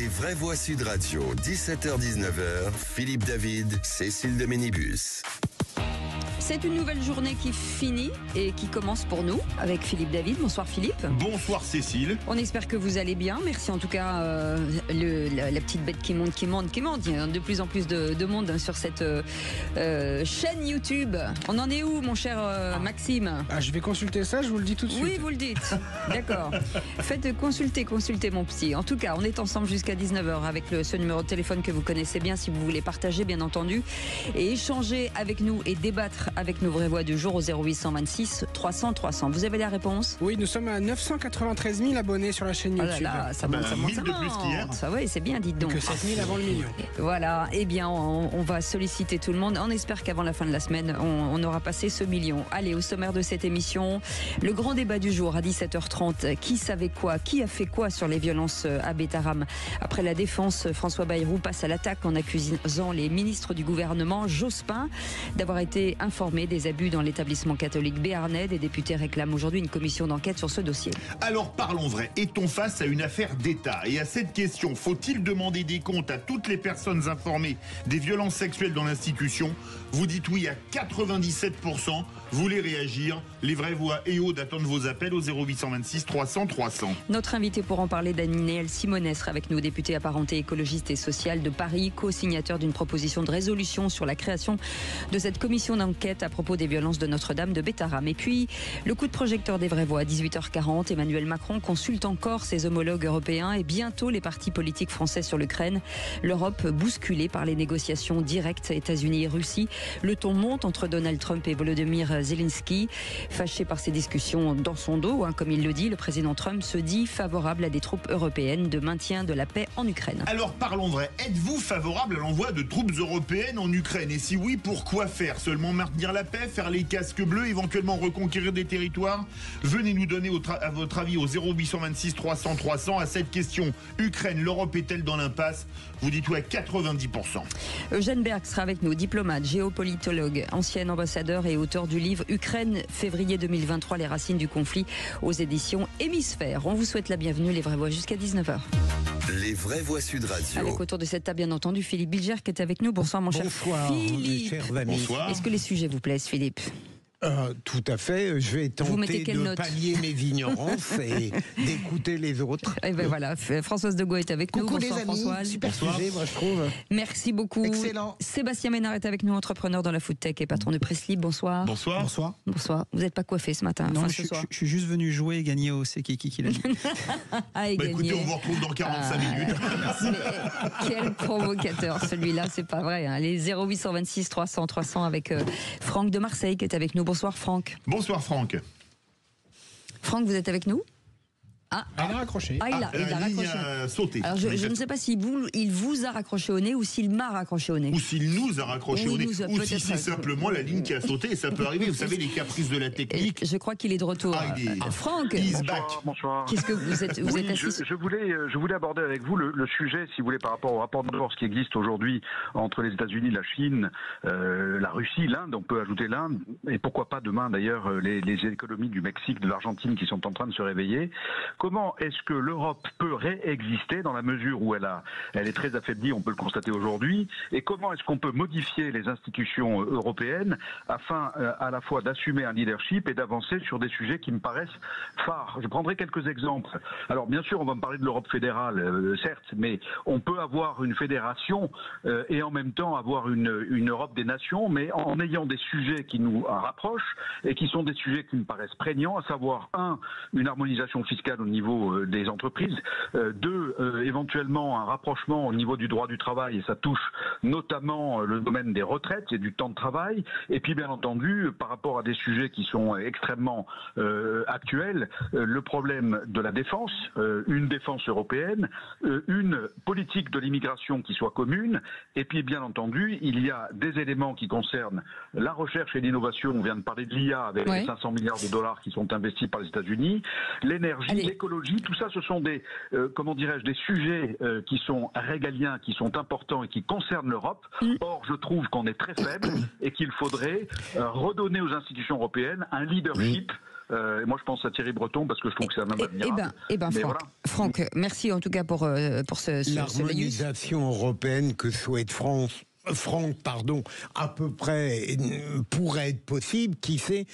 Les vraies voix Sud Radio, 17h-19h, Philippe David, Cécile de Ménibus. C'est une nouvelle journée qui finit et qui commence pour nous avec Philippe David. Bonsoir Philippe. Bonsoir Cécile. On espère que vous allez bien. Merci en tout cas la petite bête qui monte. Il y a de plus en plus de monde sur cette chaîne YouTube. On en est où mon cher Maxime? Je vais consulter ça, je vous le dis tout de suite. Oui, vous le dites. D'accord. Faites consulter mon psy. En tout cas, on est ensemble jusqu'à 19h avec ce numéro de téléphone que vous connaissez bien si vous voulez partager bien entendu et échanger avec nous et débattre avec nos vraies voix du jour au 0826 300 300. Vous avez la réponse? Oui, nous sommes à 993 000 abonnés sur la chaîne YouTube. Oh là là, ça monte, ça monte, 1000 de plus qu'hier. Ça va, c'est bien, dites donc. Que 7 000 avant le million. Voilà, eh bien, on va solliciter tout le monde. On espère qu'avant la fin de la semaine, on aura passé ce million. Allez, au sommaire de cette émission, le grand débat du jour à 17h30. Qui savait quoi? Qui a fait quoi sur les violences à Bétarame? Après la défense, François Bayrou passe à l'attaque en accusant les ministres du gouvernement Jospin d'avoir été informés des abus dans l'établissement catholique béarnais. Des députés réclament aujourd'hui une commission d'enquête sur ce dossier. Alors parlons vrai, est-on face à une affaire d'État? Et à cette question, faut-il demander des comptes à toutes les personnes informées des violences sexuelles dans l'institution? Vous dites oui à 97%. Vous voulez réagir? Les vraies voix et Aude attendent vos appels au 0826 300 300. Notre invité pour en parler, Daniel Simonet, sera avec nous, député apparenté écologiste et social de Paris, co-signateur d'une proposition de résolution sur la création de cette commission d'enquête à propos des violences de Notre-Dame de Bétarame. Et puis, le coup de projecteur des vraies voix à 18h40. Emmanuel Macron consulte encore ses homologues européens et bientôt les partis politiques français sur l'Ukraine. L'Europe bousculée par les négociations directes États-Unis et Russie. Le ton monte entre Donald Trump et Volodymyr Zelensky. Fâché par ces discussions dans son dos, comme il le dit, le président Trump se dit favorable à des troupes européennes de maintien de la paix en Ukraine. Alors parlons vrai, êtes-vous favorable à l'envoi de troupes européennes en Ukraine? Et si oui, pourquoi faire? Seulement maintenir la paix, faire les casques bleus, éventuellement reconquérir des territoires? Venez nous donner à votre avis au 0826 300 300 à cette question. Ukraine, l'Europe est-elle dans l'impasse? Vous dites oui à 90%. Eugène Berg sera avec nous, diplomate, géopolitologue, ancien ambassadeur et auteur du livre Ukraine, février 2023, les racines du conflit, aux éditions Hémisphère. On vous souhaite la bienvenue, les vraies voix, jusqu'à 19h. Les vraies voix Sud Radio. Avec autour de cette table, bien entendu, Philippe Bilger qui est avec nous. Bonsoir, mon cher Philippe. Chers amis. Bonsoir. Est-ce que les sujets vous plaisent, Philippe? Tout à fait. Je vais tenter de pallier mes ignorances et d'écouter les autres. Et ben voilà, Françoise Degaut est avec nous. Coucou Bonsoir, les amis. Françoise. Super sujet, moi je trouve. Merci beaucoup. Excellent. Sébastien Ménard est avec nous, entrepreneur dans la food tech et patron de Presslip. Bonsoir. Bonsoir. Bonsoir. Bonsoir. Vous n'êtes pas coiffé ce matin? Non, enfin, je ce soir. suis juste venu jouer et gagner au C'est qui l'a dit. Ah, et Écoutez, gagné. on vous retrouve dans 45 minutes. Mais quel provocateur celui-là, c'est pas vrai. Les 0826 300 300 avec Franck de Marseille qui est avec nous. Bonsoir Franck. Bonsoir Franck. Franck, vous êtes avec nous? Elle a raccroché. Il a la ligne raccroché. a sauté. Alors je ne sais pas s'il vous a raccroché au nez ou s'il m'a raccroché au nez. Ou s'il nous a raccroché Oui, au nez, nous a ou si peut-être c'est simplement la ligne qui a sauté, ça peut arriver, vous savez, les caprices de la technique. Je crois qu'il est de retour. Franck, He's back. Bonsoir. qu'est-ce que vous êtes Oui, assis je voulais aborder avec vous le sujet, si vous voulez, par rapport au rapport de force qui existe aujourd'hui entre les États-Unis, la Chine, la Russie, l'Inde, on peut ajouter l'Inde, et pourquoi pas demain d'ailleurs les économies du Mexique, de l'Argentine qui sont en train de se réveiller. Comment est-ce que l'Europe peut réexister dans la mesure où elle est très affaiblie, on peut le constater aujourd'hui, et comment est-ce qu'on peut modifier les institutions européennes afin à la fois d'assumer un leadership et d'avancer sur des sujets qui me paraissent phares. Je prendrai quelques exemples. Alors bien sûr, on va me parler de l'Europe fédérale, certes, mais on peut avoir une fédération et en même temps avoir une Europe des nations, mais en ayant des sujets qui nous rapprochent et qui sont des sujets qui me paraissent prégnants, à savoir une harmonisation fiscale au niveau des entreprises, éventuellement un rapprochement au niveau du droit du travail, et ça touche notamment le domaine des retraites et du temps de travail, et puis bien entendu, par rapport à des sujets qui sont extrêmement actuels, le problème de la défense, une défense européenne, une politique de l'immigration qui soit commune, et puis bien entendu, il y a des éléments qui concernent la recherche et l'innovation, on vient de parler de l'IA avec les 500 milliards de dollars qui sont investis par les États-Unis, l'énergie, l'écologie, tout ça ce sont des des sujets qui sont régaliens, qui sont importants et qui concernent l'Europe. Or, je trouve qu'on est très faible et qu'il faudrait redonner aux institutions européennes un leadership moi, je pense à Thierry Breton parce que je trouve que c'est un homme admirable. Franck, merci en tout cas pour ce l'harmonisation européenne que souhaite Franck, à peu près pourrait être possible. Qui sait?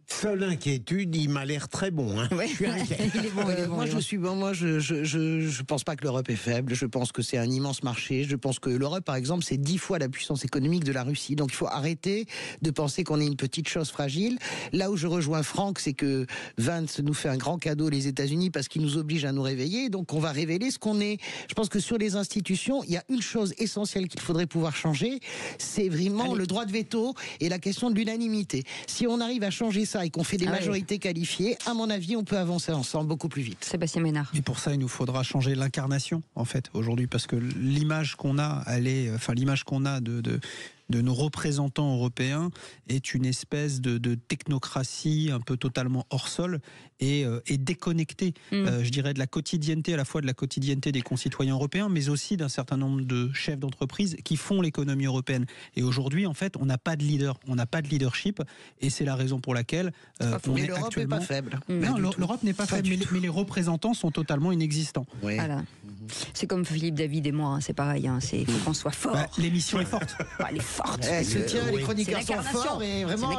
Seule inquiétude, il m'a l'air très bon. Hein. Ouais. Il est bon. Je pense pas que l'Europe est faible. Je pense que c'est un immense marché. Je pense que l'Europe, par exemple, c'est 10 fois la puissance économique de la Russie. Donc il faut arrêter de penser qu'on est une petite chose fragile. Là où je rejoins Franck, c'est que Vance nous fait un grand cadeau, les États-Unis, parce qu'ils nous obligent à nous réveiller. Donc on va révéler ce qu'on est. Je pense que sur les institutions, il y a une chose essentielle qu'il faudrait pouvoir changer, c'est vraiment le droit de veto et la question de l'unanimité. Si on arrive à changer ça et qu'on fait des majorités qualifiées, à mon avis, on peut avancer ensemble beaucoup plus vite. Sébastien Ménard. Et pour ça, il nous faudra changer l'incarnation, en fait, aujourd'hui, parce que l'image qu'on a, l'image qu'on a de nos représentants européens est une espèce de technocratie un peu totalement hors sol et déconnectée, je dirais, de la quotidienneté, à la fois de la quotidienneté des concitoyens européens, mais aussi d'un certain nombre de chefs d'entreprise qui font l'économie européenne. Et aujourd'hui, en fait, on n'a pas de leader, on n'a pas de leadership, et c'est la raison pour laquelle mais l'Europe n'est pas faible. Non, l'Europe n'est pas faible, mais les représentants sont totalement inexistants. Oui. Voilà. C'est comme Philippe David et moi, hein, c'est pareil, hein, il faut qu'on soit fort. L'émission est forte. Elle est forte. Elle se tient, les chroniqueurs sont forts, et vraiment,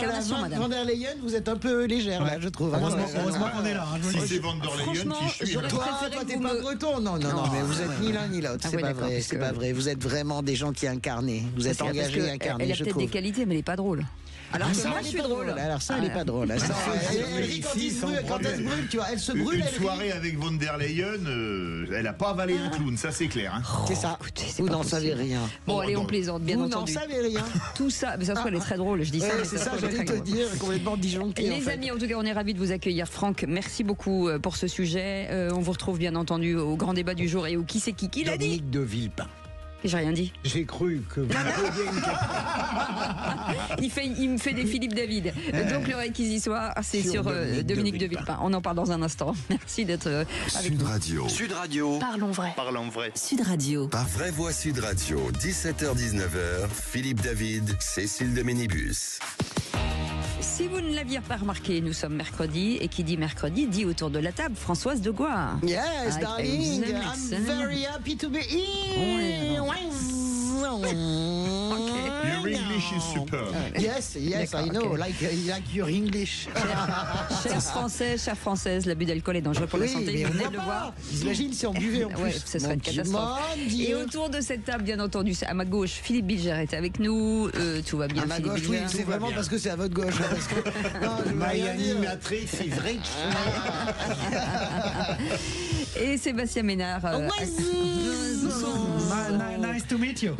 Van der Leyen, vous êtes un peu légère, là, je trouve. Heureusement qu'on est là. Hein, si c'est Van der Leyen qui suit. Toi, t'es pas breton. Non, mais vous êtes ni l'un ni l'autre. C'est pas vrai, c'est pas vrai. Vous êtes vraiment des gens qui incarnent. Vous êtes engagés et incarnés, je trouve. Elle a peut-être des qualités, mais elle n'est pas drôle. Alors que moi, je suis drôle. Alors ça, elle n'est pas drôle. Elle rit quand elle se brûle, tu vois. Elle se brûle. Une soirée avec Van der Leyen, elle n'a pas avalé un clown, ça c'est clair. Hein. C'est ça. Vous n'en savez rien. Bon, allez, on plaisante, bien entendu. Vous n'en savez rien. Tout ça, mais ça se trouve, elle est très drôle, je dis ça. C'est ça, j'allais te dire, complètement disjoncté. Les amis, en tout cas, on est ravis de vous accueillir. Franck, merci beaucoup pour ce sujet. On vous retrouve bien entendu au grand débat du jour et au qui c'est qui l'a dit. Dominique de Villepin. J'ai rien dit. J'ai cru que vous posiez une il me fait des Philippe David. Donc le réquisitoire, c'est sur Dominique de Villepin. On en parle dans un instant. Merci d'être avec nous. Sud Radio. Parlons vrai. Sud Radio. Par Vraie Voix Sud Radio, 17h-19h, Philippe David, Cécile de Ménibus. Si vous ne l'aviez pas remarqué, nous sommes mercredi, et qui dit mercredi dit autour de la table Françoise de Goire. Yes, darling, I'm very happy to be here. Your English is superb. Yes, I know, like your English. Chers Français, chères Françaises, l'abus d'alcool est dangereux pour la santé, vous venez de le voir. Imagine si on buvait en plus. Ouais, ce serait une catastrophe. Et autour de cette table, bien entendu, à ma gauche, Philippe Bilger est avec nous. Tout va bien, à ma Philippe gauche, Bilger. Oui, c'est vraiment parce que c'est à votre gauche. Parce que, non, my animatrice is rich. Et Sébastien Ménard. Nice to meet you.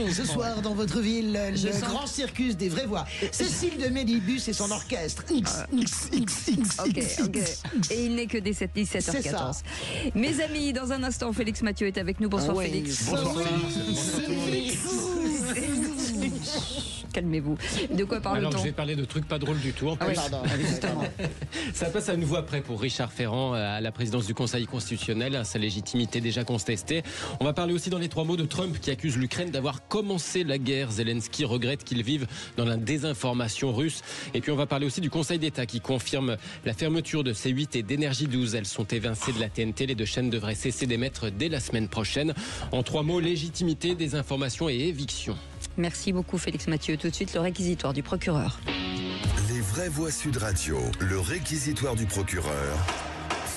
Ce soir, dans votre ville, le grand circus des vraies voix. Cécile de Ménibus et son orchestre. Ok. Et il n'est que des 17h14. Mes amis, dans un instant, Félix Mathieu est avec nous. Bonsoir Félix. Bonsoir Félix. Calmez-vous. De quoi parle-t-on? Alors, je vais parler de trucs pas drôles du tout. En plus. Pardon, justement. Ça passe à une voix près pour Richard Ferrand à la présidence du Conseil constitutionnel, sa légitimité déjà contestée. On va parler aussi dans les 3 mots de Trump qui accuse l'Ukraine d'avoir commencé la guerre. Zelensky regrette qu'ils vivent dans la désinformation russe. Et puis on va parler aussi du Conseil d'État qui confirme la fermeture de C8 et d'Énergie 12. Elles sont évincées de la TNT. Les 2 chaînes devraient cesser d'émettre dès la semaine prochaine. En 3 mots, légitimité, désinformation et éviction. Merci beaucoup Félix Mathieu. Tout de suite, le réquisitoire du procureur. Les vraies voix Sud Radio, le réquisitoire du procureur.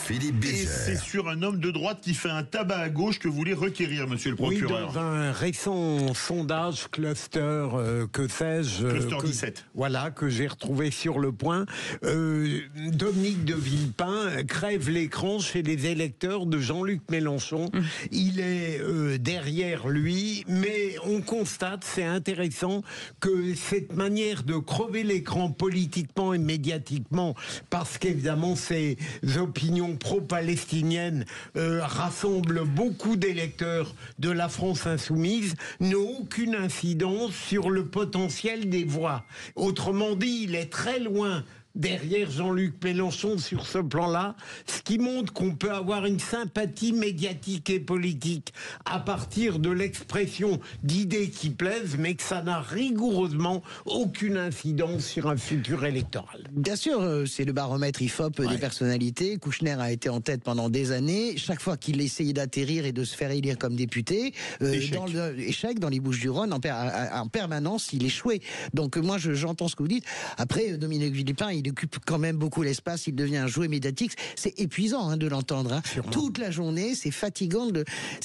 Philippe Bilger. Et c'est sur un homme de droite qui fait un tabac à gauche que vous voulez requérir, monsieur le procureur. Oui, dans un récent sondage cluster, que sais-je... Cluster 17. Voilà, que j'ai retrouvé sur Le Point. Dominique de Villepin crève l'écran chez les électeurs de Jean-Luc Mélenchon. Il est derrière lui, mais on constate, c'est intéressant, que cette manière de crever l'écran politiquement et médiatiquement, parce qu'évidemment ces opinions pro-palestiniennes rassemblent beaucoup d'électeurs de la France insoumise, n'a aucune incidence sur le potentiel des voix. Autrement dit, il est très loin derrière Jean-Luc Mélenchon sur ce plan-là, ce qui montre qu'on peut avoir une sympathie médiatique et politique à partir de l'expression d'idées qui plaisent, mais que ça n'a rigoureusement aucune incidence sur un futur électoral. Bien sûr, c'est le baromètre IFOP des personnalités. Kouchner a été en tête pendant des années. Chaque fois qu'il essayait d'atterrir et de se faire élire comme député, dans les Bouches-du-Rhône, en permanence, il échouait. Donc moi, j'entends ce que vous dites. Après, Dominique Villepin, il occupe quand même beaucoup l'espace, il devient un jouet médiatique. C'est épuisant de l'entendre. Toute la journée, c'est fatigant.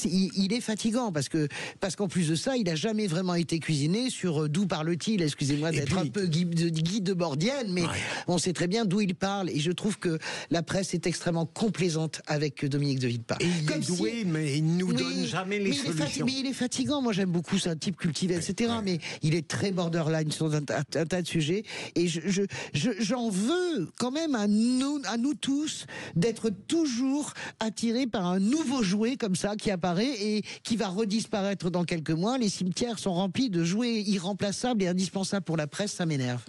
Il est fatigant parce qu'en plus de ça, il n'a jamais vraiment été cuisiné sur d'où parle-t-il. Excusez-moi d'être un peu guide de Bordienne, mais on sait très bien d'où il parle. Et je trouve que la presse est extrêmement complaisante avec Dominique de Villepin. Et il est doué, mais il ne nous donne jamais les solutions. Mais il est fatigant. Moi, j'aime beaucoup ce type cultivé, etc. Mais il est très borderline sur un tas de sujets. Et j'en veux quand même à nous tous d'être toujours attirés par un nouveau jouet comme ça qui apparaît et qui va redisparaître dans quelques mois. Les cimetières sont remplis de jouets irremplaçables et indispensables pour la presse. Ça m'énerve.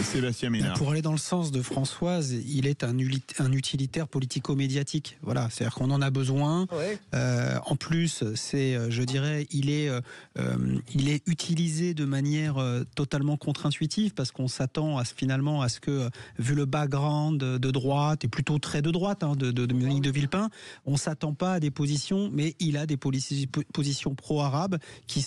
Sébastien Ménard. Pour aller dans le sens de Françoise, il est un utilitaire politico-médiatique. Voilà, c'est-à-dire qu'on en a besoin. En plus, je dirais, il est utilisé de manière totalement contre-intuitive parce qu'on s'attend finalement à ce que, vu le background de droite et plutôt très de droite de Dominique de Villepin, on s'attend pas à des positions, mais il a des positions pro-arabes qui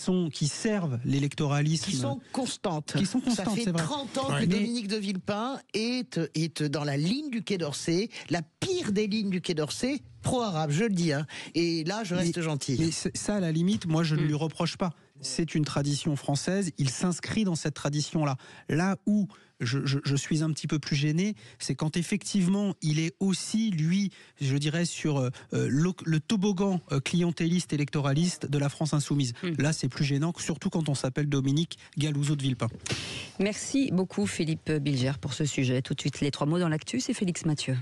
servent l'électoralisme. Qui sont constantes. Ça fait 30 ans que Dominique de Villepin est dans la ligne du Quai d'Orsay, la pire des lignes du Quai d'Orsay, pro-arabe, je le dis. Et là, je reste gentil. Mais ça, à la limite, moi, je ne lui reproche pas. C'est une tradition française, il s'inscrit dans cette tradition-là. Là où je suis un petit peu plus gêné, c'est quand effectivement il est aussi, lui, je dirais, sur le toboggan clientéliste électoraliste de la France insoumise. Là, c'est plus gênant, surtout quand on s'appelle Dominique Galouzeau de Villepin. Merci beaucoup Philippe Bilger pour ce sujet. Tout de suite, les 3 mots dans l'actu, c'est Félix Mathieu.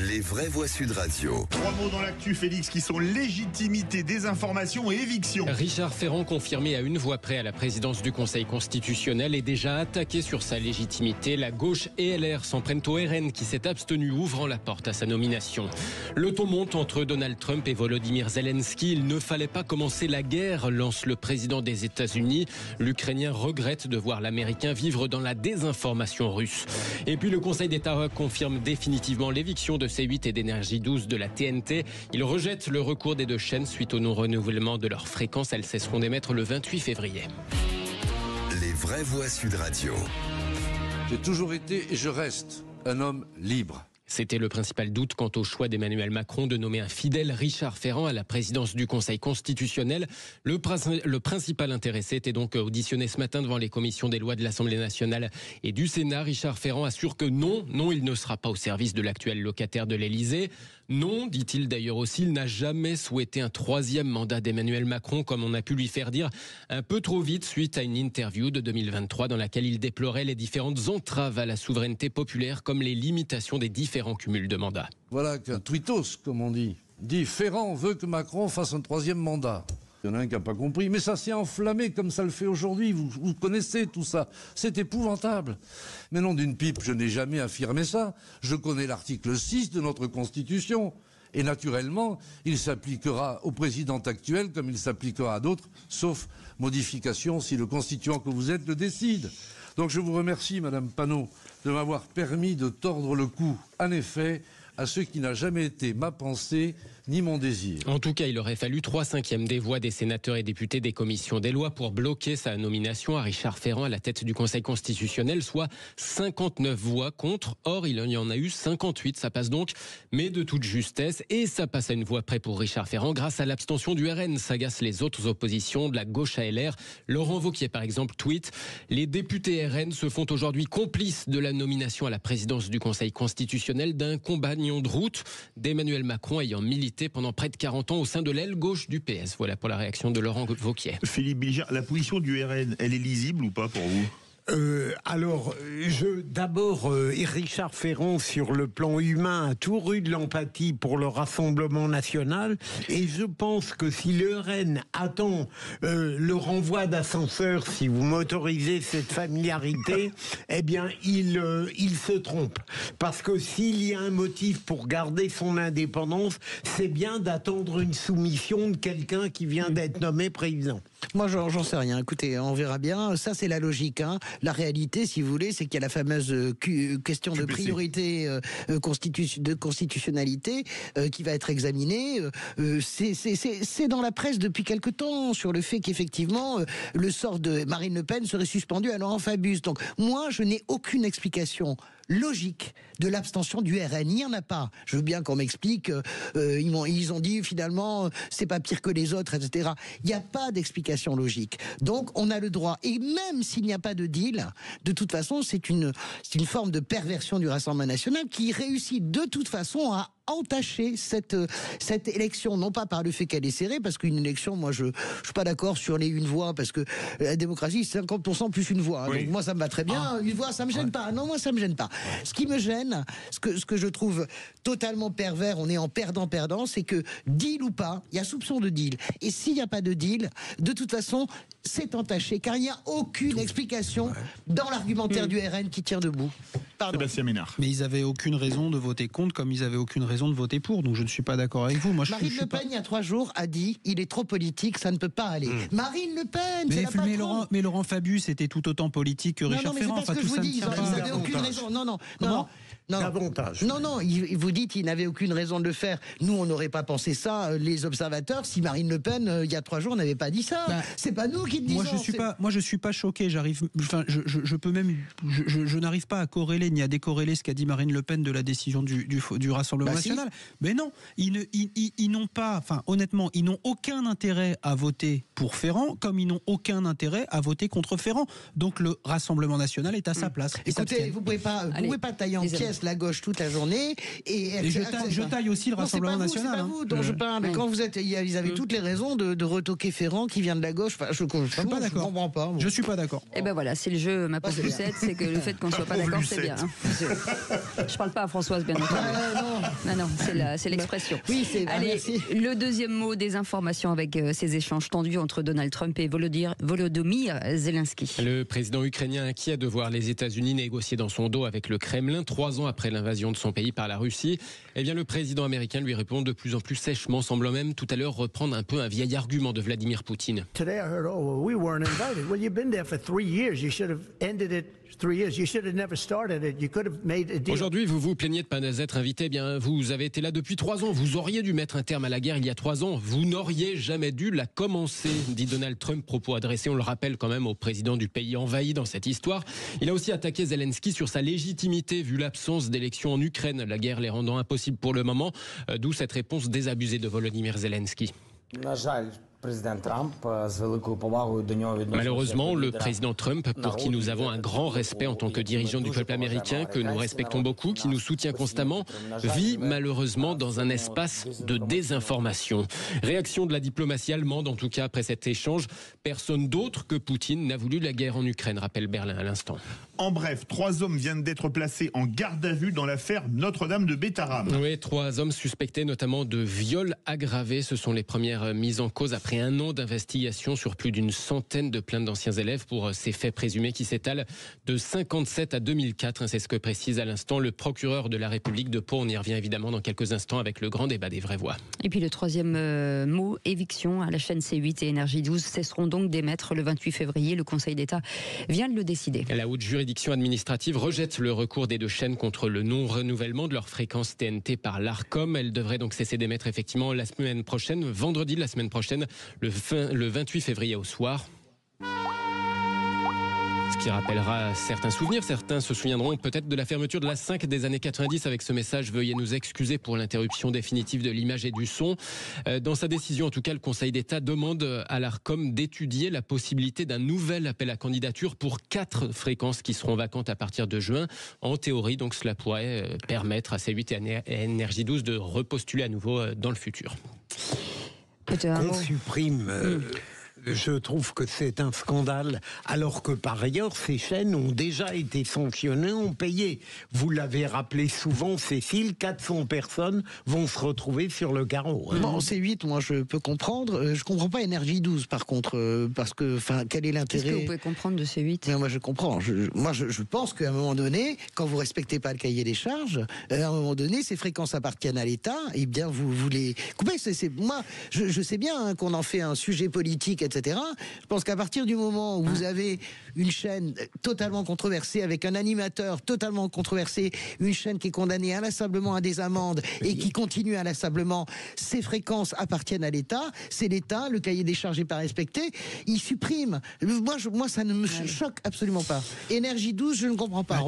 Les vraies voix Sud Radio. 3 mots dans l'actu, Félix, qui sont légitimité, désinformation et éviction. Richard Ferrand, confirmé à une voix près à la présidence du Conseil constitutionnel, est déjà attaqué sur sa légitimité. La gauche et LR s'en prennent au RN qui s'est abstenu, ouvrant la porte à sa nomination. Le ton monte entre Donald Trump et Volodymyr Zelensky. Il ne fallait pas commencer la guerre, lance le président des États-Unis. L'Ukrainien regrette de voir l'Américain vivre dans la désinformation russe. Et puis le Conseil d'État confirme définitivement l'éviction de C8 et d'Énergie 12 de la TNT. Il rejette le recours des 2 chaînes suite au non-renouvellement de leurs fréquences. Elles cesseront d'émettre le 28 février. Les vraies voix Sud Radio. J'ai toujours été et je reste un homme libre. C'était le principal doute quant au choix d'Emmanuel Macron de nommer un fidèle Richard Ferrand à la présidence du Conseil constitutionnel. Le principal intéressé était donc auditionné ce matin devant les commissions des lois de l'Assemblée nationale et du Sénat. Richard Ferrand assure que non, il ne sera pas au service de l'actuel locataire de l'Élysée. Non, dit-il d'ailleurs aussi, il n'a jamais souhaité un 3e mandat d'Emmanuel Macron, comme on a pu lui faire dire un peu trop vite suite à une interview de 2023 dans laquelle il déplorait les différentes entraves à la souveraineté populaire, comme les limitations des différents cumuls de mandats. Voilà qu'un tweetos, comme on dit Ferrand veut que Macron fasse un 3e mandat. Il y en a un qui n'a pas compris, mais ça s'est enflammé comme ça le fait aujourd'hui. Vous connaissez tout ça. C'est épouvantable. Mais non d'une pipe, je n'ai jamais affirmé ça. Je connais l'article 6 de notre Constitution. Et naturellement, il s'appliquera au président actuel comme il s'appliquera à d'autres, sauf modification si le constituant que vous êtes le décide. Donc je vous remercie, Madame Panot, de m'avoir permis de tordre le cou, en effet, à ce qui n'a jamais été ma pensée ni mon désir. En tout cas, il aurait fallu 3/5 des voix des sénateurs et députés des commissions des lois pour bloquer sa nomination à Richard Ferrand à la tête du Conseil constitutionnel, soit 59 voix contre. Or, il y en a eu 58, ça passe donc, mais de toute justesse. Et ça passe à une voix près pour Richard Ferrand grâce à l'abstention du RN. S'agacent les autres oppositions de la gauche à LR. Laurent Wauquiez, par exemple, tweet « Les députés RN se font aujourd'hui complices de la nomination à la présidence du Conseil constitutionnel d'un compagnon de route d'Emmanuel Macron ayant milité pendant près de 40 ans au sein de l'aile gauche du PS. » Voilà pour la réaction de Laurent Wauquiez. Philippe Bilger, la position du RN, elle est lisible ou pas pour vous ? D'abord, Richard Ferrand, sur le plan humain, a toujours eu de l'empathie pour le Rassemblement national. Et je pense que si le RN attend le renvoi d'ascenseur, si vous m'autorisez cette familiarité, eh bien, il se trompe. Parce que s'il y a un motif pour garder son indépendance, c'est bien d'attendre une soumission de quelqu'un qui vient d'être nommé président. Moi, j'en sais rien. Écoutez, on verra bien. Ça, c'est la logique. La réalité, si vous voulez, c'est qu'il y a la fameuse question de priorité de constitutionnalité qui va être examinée. C'est dans la presse depuis quelque temps sur le fait qu'effectivement, le sort de Marine Le Pen serait suspendu à Laurent Fabius. Donc, moi, je n'ai aucune explication logique de l'abstention du RN. Il n'y en a pas. Je veux bien qu'on m'explique. Ils ont dit finalement, c'est pas pire que les autres, etc. Il n'y a pas d'explication logique. Donc, on a le droit. Et même s'il n'y a pas de deal, de toute façon, c'est une forme de perversion du Rassemblement national qui réussit de toute façon à entacher cette élection, non pas par le fait qu'elle est serrée, parce qu'une élection, moi je suis pas d'accord sur les une voix, parce que la démocratie c'est 50% plus une voix. Oui. Donc moi ça me va très bien, une voix ça me gêne pas. Non, moi ça me gêne pas. Ce qui me gêne, ce que je trouve totalement pervers, on est en perdant-perdant, c'est que deal ou pas, il y a soupçon de deal. Et s'il n'y a pas de deal, de toute façon, c'est entaché, car il n'y a aucune explication dans l'argumentaire du RN qui tient debout. Pardon. Sébastien Ménard. Mais ils avaient aucune raison de voter contre, comme ils avaient aucune raison de voter pour. Donc je ne suis pas d'accord avec vous. Moi, Marine Le Pen, il y a 3 jours, a dit il est trop politique, ça ne peut pas aller. Marine Le Pen, mais Laurent Fabius était tout autant politique que Richard Ferrand. Enfin, tout ça ne tient pas. Ils n'avaient aucune raison. Non. Davantage. Non, vous dites qu'ils n'avaient aucune raison de le faire. Nous, on n'aurait pas pensé ça, les observateurs, si Marine Le Pen, il y a 3 jours, n'avait pas dit ça. C'est pas nous qui le disons. Moi, je suis pas choqué. Je n'arrive pas à corréler ni à décorréler ce qu'a dit Marine Le Pen de la décision du Rassemblement national. Mais non, ils n'ont pas, enfin, honnêtement, ils n'ont aucun intérêt à voter pour Ferrand, comme ils n'ont aucun intérêt à voter contre Ferrand. Donc le Rassemblement national est à sa place. Écoutez, vous pouvez pas tailler en pièces la gauche toute la journée et je taille aussi le Rassemblement national. C'est pas vous dont je parle. Mais quand vous êtes, ils avaient toutes les raisons de retoquer Ferrand qui vient de la gauche. Enfin, je suis pas d'accord. Je comprends pas. Je suis pas d'accord. Et ben voilà, c'est le jeu. Ma pauvre Lucette, c'est que le fait qu'on soit pas d'accord, c'est bien. Je parle pas à Françoise, bien entendu. Non, c'est l'expression. Oui, allez, merci. Le deuxième mot des informations avec ces échanges tendus entre Donald Trump et Volodymyr Zelensky. Le président ukrainien inquiet de voir les États-Unis négocier dans son dos avec le Kremlin 3 ans après l'invasion de son pays par la Russie. Eh bien, le président américain lui répond de plus en plus sèchement, semblant même tout à l'heure reprendre un peu un vieil argument de Vladimir Poutine. Today I heard, we weren't invited. Well, you've been there for 3 years. You should have ended it 3 years. You should have never started it. You could have made a deal. Aujourd'hui, vous vous plaignez de ne pas être invité. Eh bien, vous avez été là depuis 3 ans. Vous auriez dû mettre un terme à la guerre il y a 3 ans. Vous n'auriez jamais dû la commencer, dit Donald Trump, propos adressés, on le rappelle quand même, au président du pays envahi dans cette histoire. Il a aussi attaqué Zelensky sur sa légitimité vu l'absence d'élections en Ukraine, la guerre les rendant impossibles pour le moment, d'où cette réponse désabusée de Volodymyr Zelensky. Malheureusement, le président Trump, pour qui nous avons un grand respect en tant que dirigeant du peuple américain, que nous respectons beaucoup, qui nous soutient constamment, vit malheureusement dans un espace de désinformation. Réaction de la diplomatie allemande, en tout cas après cet échange. Personne d'autre que Poutine n'a voulu la guerre en Ukraine, rappelle Berlin à l'instant. En bref, 3 hommes viennent d'être placés en garde à vue dans l'affaire Notre-Dame de Bétharram. Oui, 3 hommes suspectés notamment de viol aggravé. Ce sont les premières mises en cause après 1 an d'investigation sur plus d'une centaine de plaintes d'anciens élèves pour ces faits présumés qui s'étalent de 57 à 2004. C'est ce que précise à l'instant le procureur de la République de Pau. On y revient évidemment dans quelques instants avec le grand débat des vraies voix. Et puis le troisième mot, éviction. À la chaîne C8 et Énergie 12 cesseront donc d'émettre le 28 février. Le Conseil d'État vient de le décider. La haute juridiction administrative rejette le recours des 2 chaînes contre le non-renouvellement de leur fréquence TNT par l'Arcom. Elle devrait donc cesser d'émettre effectivement la semaine prochaine, vendredi de la semaine prochaine, le 28 février au soir. Ce qui rappellera certains souvenirs. Certains se souviendront peut-être de la fermeture de la 5 des années 90 avec ce message « Veuillez nous excuser pour l'interruption définitive de l'image et du son ». Dans sa décision, en tout cas, le Conseil d'État demande à l'Arcom d'étudier la possibilité d'un nouvel appel à candidature pour 4 fréquences qui seront vacantes à partir de juin. En théorie, donc, cela pourrait permettre à C8 et Énergie 12 de repostuler à nouveau dans le futur. Qu'on supprime je trouve que c'est un scandale, alors que par ailleurs, ces chaînes ont déjà été sanctionnées, ont payé. Vous l'avez rappelé souvent, Cécile, 400 personnes vont se retrouver sur le carreau. Bon, C8, moi je peux comprendre. Je comprends pas Énergie 12 par contre, parce que, quel est l'intérêt? Qu'est-ce que vous pouvez comprendre de C8? Mais moi je comprends. Je pense qu'à un moment donné, quand vous respectez pas le cahier des charges, à un moment donné, ces fréquences appartiennent à l'État, et bien vous les coupez. Moi, je sais bien qu'on en fait un sujet politique, etc. Je pense qu'à partir du moment où vous avez une chaîne totalement controversée, avec un animateur totalement controversé, une chaîne qui est condamnée inlassablement à des amendes et qui continue inlassablement, ces fréquences appartiennent à l'État, c'est l'État, le cahier des charges n'est pas respecté, il supprime. Moi ça ne me choque absolument pas. Énergie 12, je ne comprends pas.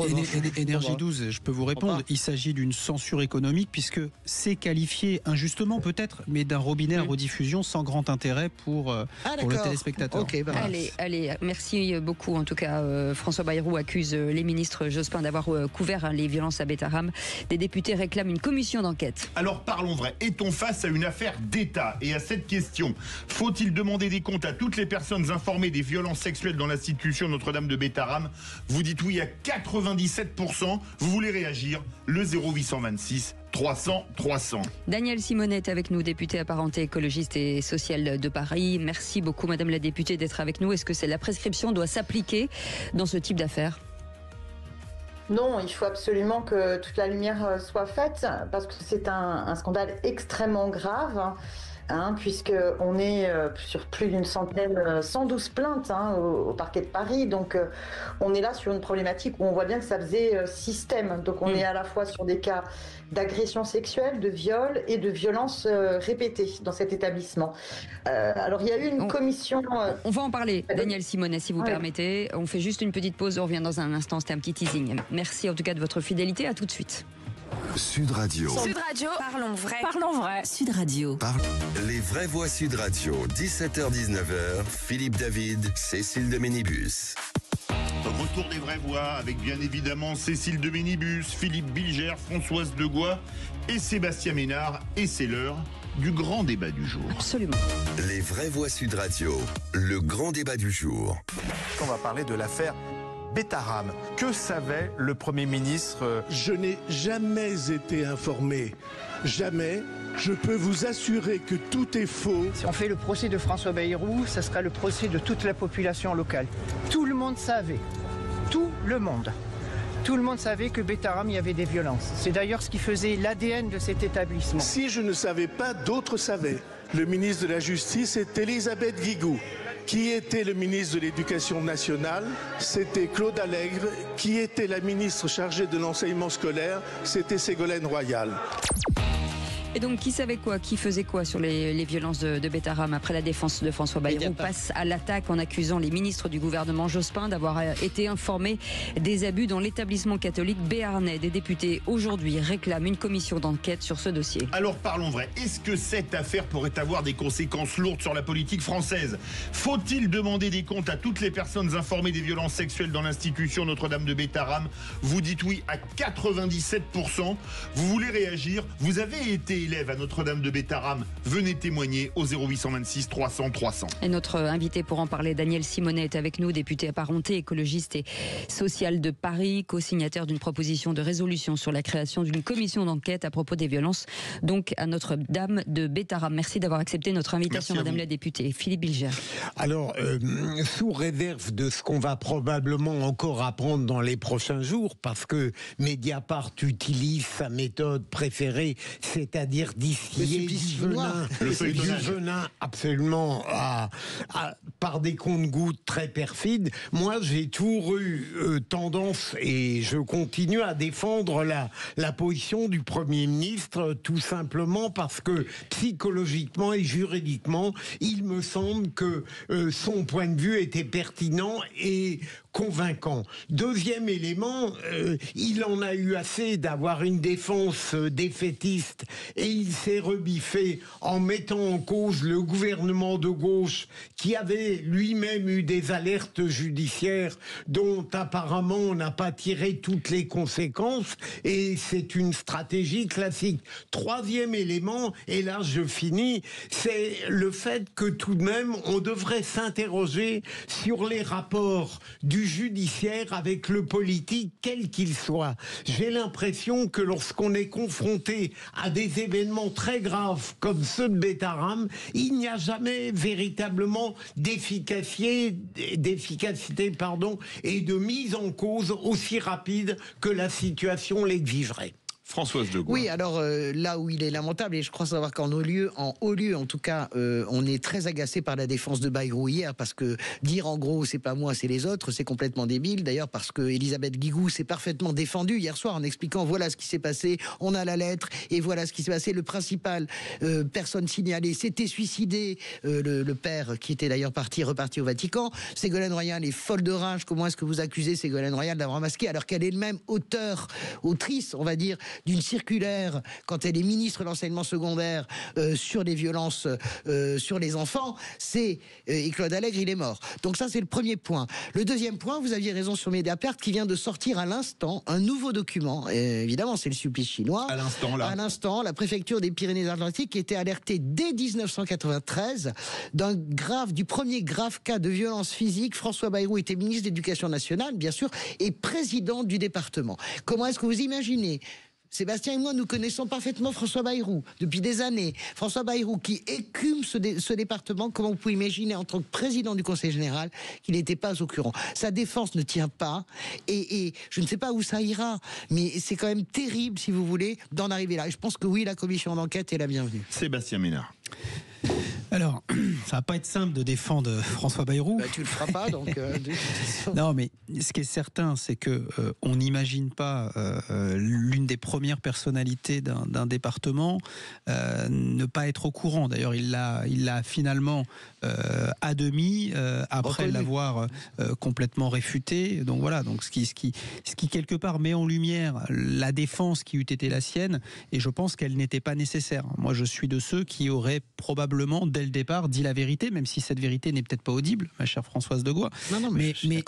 Énergie 12, je peux vous répondre, il s'agit d'une censure économique puisque c'est qualifié injustement peut-être, mais d'un robinet à rediffusion sans grand intérêt pour le téléspectateur. Okay, allez, merci beaucoup. En tout cas, François Bayrou accuse les ministres Jospin d'avoir couvert les violences à Betaram. Des députés réclament une commission d'enquête. Alors parlons vrai, est-on face à une affaire d'État? Et à cette question, faut-il demander des comptes à toutes les personnes informées des violences sexuelles dans l'institution Notre-Dame de Betaram? Vous dites oui à 97%. Vous voulez réagir? Le 0826 300 300. Danielle Simonet est avec nous, députée apparentée écologiste et sociale de Paris. Merci beaucoup, Madame la députée, d'être avec nous. Est-ce que la prescription doit s'appliquer dans ce type d'affaires? Non, il faut absolument que toute la lumière soit faite parce que c'est un scandale extrêmement grave. Puisqu'on est sur plus d'une centaine, 112 plaintes au parquet de Paris. Donc on est là sur une problématique où on voit bien que ça faisait système. Donc on est à la fois sur des cas d'agression sexuelle, de viol et de violence répétées dans cet établissement. Alors il y a eu une commission... On va en parler, Danielle Simonet, si vous permettez. On fait juste une petite pause, on revient dans un instant. C'était un petit teasing. Merci en tout cas de votre fidélité, à tout de suite. Sud Radio. Sud Radio, parlons vrai. Parlons vrai. Sud Radio. Les vraies voix Sud Radio, 17h-19h, Philippe David, Cécile de Ménibus. Retour des vraies voix avec bien évidemment Cécile de Ménibus, Philippe Bilger, Françoise Degois et Sébastien Ménard. Et c'est l'heure du grand débat du jour. Absolument. Les vraies voix Sud Radio, le grand débat du jour. On va parler de l'affaire Betaram. Que savait le Premier ministre? Je n'ai jamais été informé. Jamais. Je peux vous assurer que tout est faux. Si on fait le procès de François Bayrou, ça sera le procès de toute la population locale. Tout le monde savait. Tout le monde. Tout le monde savait que Betaram, il y avait des violences. C'est d'ailleurs ce qui faisait l'ADN de cet établissement. Si je ne savais pas, d'autres savaient. Le ministre de la Justice est Elisabeth Guigou. Qui était le ministre de l'Éducation nationale? C'était Claude Allègre. Qui était la ministre chargée de l'enseignement scolaire? C'était Ségolène Royal. Et donc, qui savait quoi? Qui faisait quoi sur les violences de Betaram? Après la défense de François Bayrou passe à l'attaque en accusant les ministres du gouvernement Jospin d'avoir été informés des abus dans l'établissement catholique béarnais. Des députés aujourd'hui réclament une commission d'enquête sur ce dossier. Alors parlons vrai, est-ce que cette affaire pourrait avoir des conséquences lourdes sur la politique française? Faut-il demander des comptes à toutes les personnes informées des violences sexuelles dans l'institution Notre-Dame de Betaram? Vous dites oui à 97%. Vous voulez réagir? Vous avez été élève à Notre-Dame de Betaram, venez témoigner au 0826 300 300. Et notre invité pour en parler, Danielle Simonet, est avec nous, députée apparentée, écologiste et sociale de Paris, co-signataire d'une proposition de résolution sur la création d'une commission d'enquête à propos des violences donc à Notre-Dame de Betaram. Merci d'avoir accepté notre invitation, Madame la députée. Philippe Bilger. Alors, sous réserve de ce qu'on va probablement encore apprendre dans les prochains jours, parce que Mediapart utilise sa méthode préférée, c'est-à-dire distiller du venin absolument par des comptes-gouttes très perfides. Moi, j'ai toujours eu tendance, et je continue à défendre la position du Premier ministre, tout simplement parce que psychologiquement et juridiquement, il me semble que son point de vue était pertinent et convaincant. Deuxième élément, il en a eu assez d'avoir une défense défaitiste et il s'est rebiffé en mettant en cause le gouvernement de gauche qui avait lui-même eu des alertes judiciaires dont apparemment on n'a pas tiré toutes les conséquences et c'est une stratégie classique. Troisième élément, et là je finis, c'est le fait que tout de même on devrait s'interroger sur les rapports du judiciaire avec le politique, quel qu'il soit. J'ai l'impression que lorsqu'on est confronté à des événements très graves comme ceux de Betaram, il n'y a jamais véritablement d'efficacité, et de mise en cause aussi rapide que la situation l'exigerait. Françoise de Gaulle. Oui, alors là où il est lamentable, et je crois savoir qu'en haut lieu, en tout cas, on est très agacé par la défense de Bayrou hier, parce que dire en gros c'est pas moi, c'est les autres, c'est complètement débile. D'ailleurs, parce que Elisabeth Guigou s'est parfaitement défendue hier soir en expliquant voilà ce qui s'est passé, on a la lettre, et voilà ce qui s'est passé. Le principal personne signalée s'était suicidé, le père qui était d'ailleurs reparti au Vatican. Ségolène Royal est folle de rage. Comment est-ce que vous accusez Ségolène Royal d'avoir masqué alors qu'elle est elle-même autrice, on va dire, d'une circulaire quand elle est ministre de l'enseignement secondaire sur les violences sur les enfants, et Claude Allègre, il est mort. Donc ça, c'est le premier point. Le deuxième point, vous aviez raison sur Mediapart, qui vient de sortir à l'instant un nouveau document. Évidemment, c'est le supplice chinois. À l'instant, la préfecture des Pyrénées-Atlantiques qui était alertée dès 1993 du premier grave cas de violence physique. François Bayrou était ministre de l'Éducation nationale, bien sûr, et président du département. Comment est-ce que vous imaginez? Sébastien et moi, nous connaissons parfaitement François Bayrou depuis des années. François Bayrou qui écume ce département, comment vous pouvez imaginer en tant que président du Conseil général qu'il n'était pas au courant. Sa défense ne tient pas et je ne sais pas où ça ira, mais c'est quand même terrible, si vous voulez, d'en arriver là. Et je pense que oui, la commission d'enquête est la bienvenue. Sébastien Ménard. Alors, ça va pas être simple de défendre François Bayrou. Tu le feras pas, donc. Non, mais ce qui est certain, c'est que on n'imagine pas l'une des premières personnalités d'un département ne pas être au courant. D'ailleurs, il l'a finalement à demi après l'avoir complètement réfuté. Donc voilà. Donc ce qui quelque part met en lumière la défense qui eût été la sienne. Et je pense qu'elle n'était pas nécessaire. Moi, je suis de ceux qui auraient probablement dès le départ dit la vérité, même si cette vérité n'est peut-être pas audible, ma chère Françoise de Gaulle.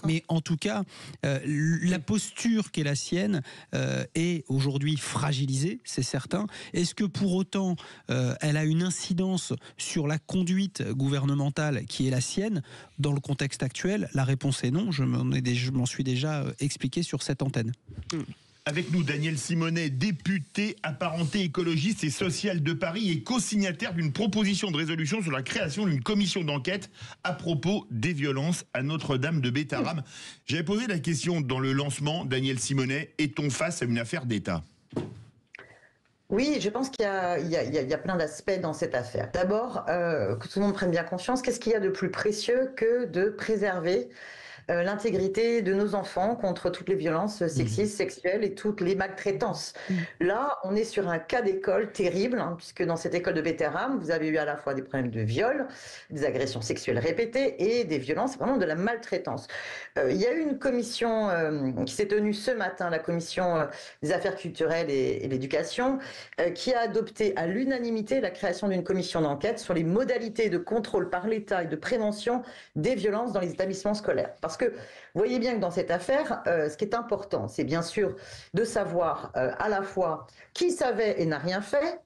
Mais en tout cas, la posture qui est la sienne est aujourd'hui fragilisée, c'est certain. Est-ce que pour autant, elle a une incidence sur la conduite gouvernementale qui est la sienne dans le contexte actuel? La réponse est non. Je m'en suis déjà expliqué sur cette antenne. Avec nous, Daniel Simonet, député apparenté écologiste et social de Paris et co-signataire d'une proposition de résolution sur la création d'une commission d'enquête à propos des violences à Notre-Dame de Betaram. J'avais posé la question dans le lancement, Daniel Simonet, est-on face à une affaire d'État ? Oui, je pense qu'il y a plein d'aspects dans cette affaire. D'abord, que tout le monde prenne bien conscience, qu'est-ce qu'il y a de plus précieux que de préserver l'intégrité de nos enfants contre toutes les violences sexistes, sexuelles et toutes les maltraitances. Là, on est sur un cas d'école terrible, puisque dans cette école de Betaram, vous avez eu à la fois des problèmes de viol, des agressions sexuelles répétées et des violences, vraiment de la maltraitance. Il y a eu une commission qui s'est tenue ce matin, la commission des affaires culturelles et l'éducation, qui a adopté à l'unanimité la création d'une commission d'enquête sur les modalités de contrôle par l'État et de prévention des violences dans les établissements scolaires. Parce que vous voyez bien que dans cette affaire, ce qui est important, c'est bien sûr de savoir à la fois qui savait et n'a rien fait,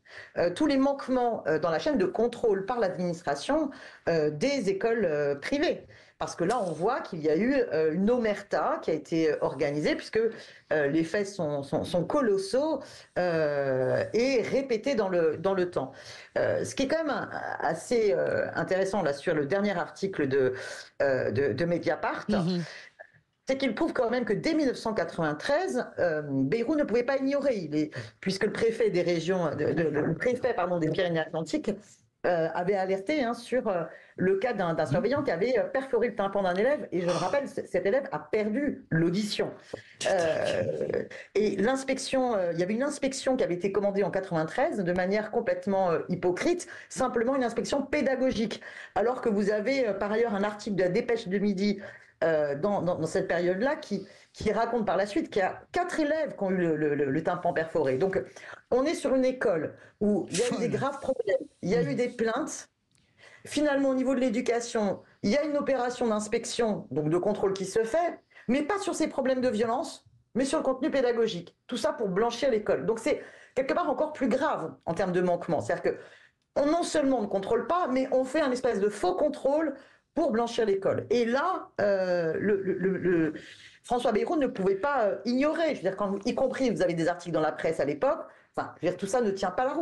tous les manquements dans la chaîne de contrôle par l'administration des écoles privées. Parce que là, on voit qu'il y a eu une omerta qui a été organisée, puisque les faits sont colossaux et répétés dans le temps. Ce qui est quand même assez intéressant là sur le dernier article de Mediapart, c'est qu'il prouve quand même que dès 1993, Bayrou ne pouvait pas ignorer, puisque le préfet des régions, le préfet des Pyrénées-Atlantiques avait alerté sur le cas d'un surveillant qui avait perforé le tympan d'un élève, et je le rappelle, cet élève a perdu l'audition. Et l'inspection, il y avait une inspection qui avait été commandée en 93 de manière complètement hypocrite, simplement une inspection pédagogique, alors que vous avez par ailleurs un article de la Dépêche de Midi dans cette période-là qui raconte par la suite qu'il y a 4 élèves qui ont eu le tympan perforé. Donc, on est sur une école où il y a eu des graves problèmes, il y a eu des plaintes. Finalement, au niveau de l'éducation, il y a une opération d'inspection, donc de contrôle qui se fait, mais pas sur ces problèmes de violence, mais sur le contenu pédagogique. Tout ça pour blanchir l'école. Donc, c'est quelque part encore plus grave en termes de manquement. C'est-à-dire que non seulement on ne contrôle pas, mais on fait un espèce de faux contrôle pour blanchir l'école. Et là, François Bayrou ne pouvait pas ignorer. Je veux dire, y compris, vous avez des articles dans la presse à l'époque. Enfin, je veux dire, tout ça ne tient pas la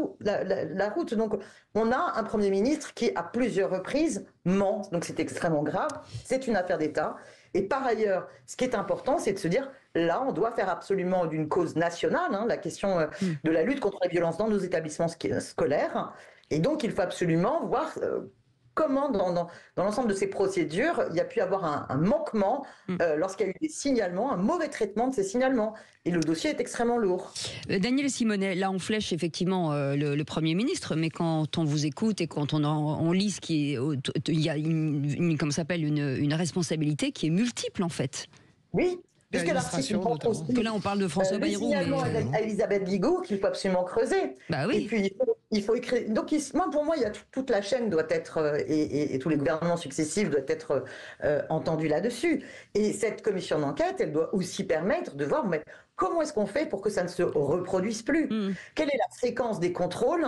route. Donc, on a un Premier ministre qui, à plusieurs reprises, ment. Donc, c'est extrêmement grave. C'est une affaire d'État. Et par ailleurs, ce qui est important, c'est de se dire, là, on doit faire absolument d'une cause nationale, la question de la lutte contre les violences dans nos établissements scolaires. Et donc, il faut absolument voir comment, dans l'ensemble de ces procédures, il y a pu avoir un manquement lorsqu'il y a eu des signalements, un mauvais traitement de ces signalements. Et le dossier est extrêmement lourd. Daniel Simonet, là, on flèche effectivement le Premier ministre, mais quand on vous écoute et quand on lit ce qui est... Il y a une responsabilité qui est multiple, en fait. Oui. Puisque l'article parce que là, on parle de François Bayrou. Signalement à Elisabeth Guigou qu'il faut absolument creuser. Bah oui. Et puis, il faut écrire. Donc, pour moi, il y a toute la chaîne doit être, et tous les gouvernements successifs doivent être entendus là-dessus. Et cette commission d'enquête, elle doit aussi permettre de voir comment est-ce qu'on fait pour que ça ne se reproduise plus. Quelle est la fréquence des contrôles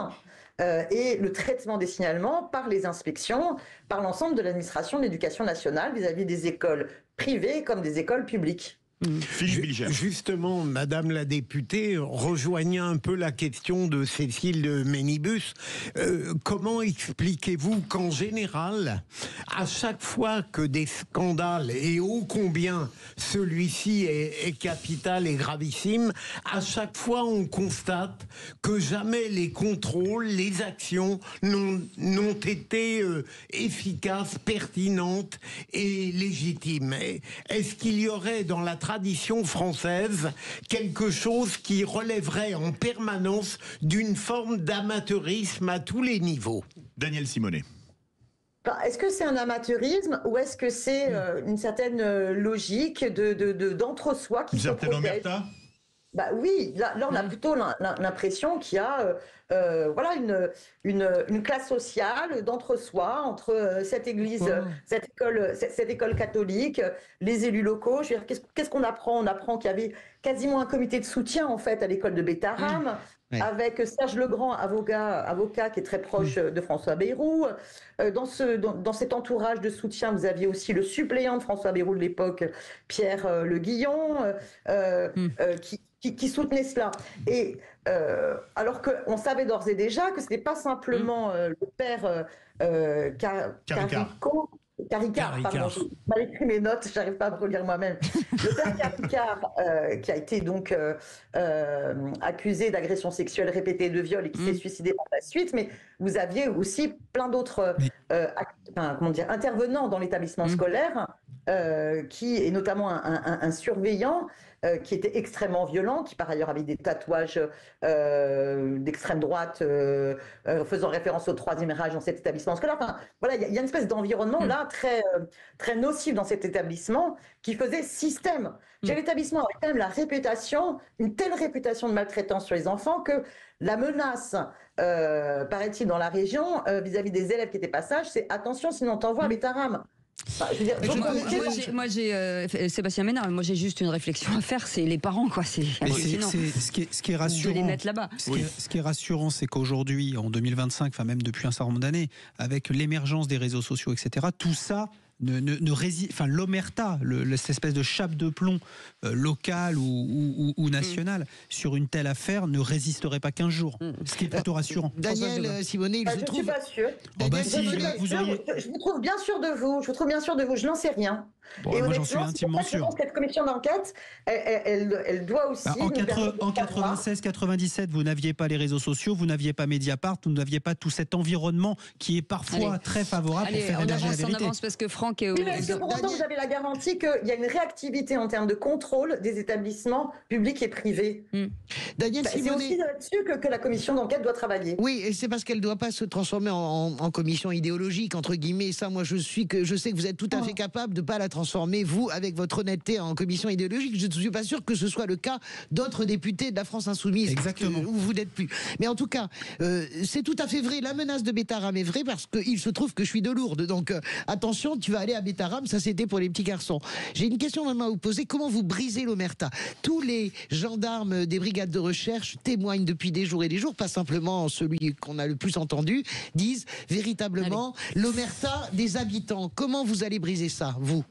et le traitement des signalements par les inspections, par l'ensemble de l'administration de l'éducation nationale vis-à-vis des écoles privées comme des écoles publiques. Justement, Madame la députée, rejoignant un peu la question de Cécile de Ménibus, comment expliquez-vous qu'en général, à chaque fois que des scandales, et ô combien celui-ci est capital et gravissime, à chaque fois on constate que jamais les contrôles, les actions n'ont été efficaces, pertinentes et légitimes? Est-ce qu'il y aurait dans la tradition française quelque chose qui relèverait en permanence d'une forme d'amateurisme à tous les niveaux? Daniel Simonet. Est-ce que c'est un amateurisme ou est-ce que c'est une certaine logique d'entre-soi qui se protège? Une certaine omerta? Bah oui, là on a plutôt l'impression qu'il y a une classe sociale d'entre-soi entre cette église, cette école catholique, les élus locaux. Je veux dire, qu'est-ce qu'on apprend? On apprend qu'il y avait quasiment un comité de soutien en fait à l'école de Bétharame. Avec Serge Legrand, avocat qui est très proche de François Bayrou. Dans cet entourage de soutien, vous aviez aussi le suppléant de François Bayrou de l'époque, Pierre Le Guillon, qui soutenait cela. Et alors qu'on savait d'ores et déjà que ce n'était pas simplement le père Caricard, pardon, j'ai mal écrit mes notes, j'arrive pas à me relire moi-même. Le père Caricard, qui a été donc accusé d'agression sexuelle répétée, de viol et qui s'est suicidé par la suite, mais vous aviez aussi plein d'autres intervenants dans l'établissement scolaire, et notamment un surveillant qui était extrêmement violent, qui par ailleurs avait des tatouages d'extrême droite faisant référence au troisième Reich dans cet établissement scolaire. Enfin, voilà, il y a une espèce d'environnement là très nocif dans cet établissement qui faisait système. L'établissement avait quand même une telle réputation de maltraitance sur les enfants que la menace, paraît-il, dans la région vis-à-vis des élèves qui étaient pas sages, c'est attention, sinon on t'envoie à Bétharame. Enfin, je veux dire, Sébastien Ménard, moi j'ai juste une réflexion à faire, c'est les parents, quoi. C'est hallucinant. Ce qui est rassurant. De les mettre là-bas. Ce qui est rassurant, c'est qu'aujourd'hui, en 2025, enfin même depuis un certain nombre d'années, avec l'émergence des réseaux sociaux, etc., tout ça l'omerta, cette espèce de chape de plomb locale ou nationale sur une telle affaire ne résisterait pas 15 jours. Ce qui est plutôt rassurant. Daniel Simonet, je ne suis pas sûr. Je vous trouve bien sûr de vous. Je n'en sais rien. Bon, et moi j'en suis intimement sûr. Cette commission d'enquête, elle doit aussi. En 96-97, vous n'aviez pas les réseaux sociaux, vous n'aviez pas Mediapart, vous n'aviez pas tout cet environnement qui est parfois très favorable pour faire émerger la vérité. On avance parce que Franck est mais est-ce que pour autant vous avez la garantie qu'il y a une réactivité en termes de contrôle des établissements publics et privés? Daniel Simonet, c'est aussi là-dessus que la commission d'enquête doit travailler. Oui, et c'est parce qu'elle ne doit pas se transformer en commission idéologique, entre guillemets. Ça, moi, je sais que vous êtes tout à fait capable de ne pas la transformer transformer, vous, avec votre honnêteté en commission idéologique. Je ne suis pas sûr que ce soit le cas d'autres députés de la France Insoumise. Exactement. Où vous n'êtes plus. Mais en tout cas, c'est tout à fait vrai. La menace de Betaram est vraie parce qu'il se trouve que je suis de Lourdes. Donc, attention, tu vas aller à Betaram. Ça, c'était pour les petits garçons. J'ai une question maintenant à vous poser. Comment vous brisez l'omerta? Tous les gendarmes des brigades de recherche témoignent depuis des jours et des jours, pas simplement celui qu'on a le plus entendu, disent véritablement l'omerta des habitants. Comment vous allez briser ça, vous?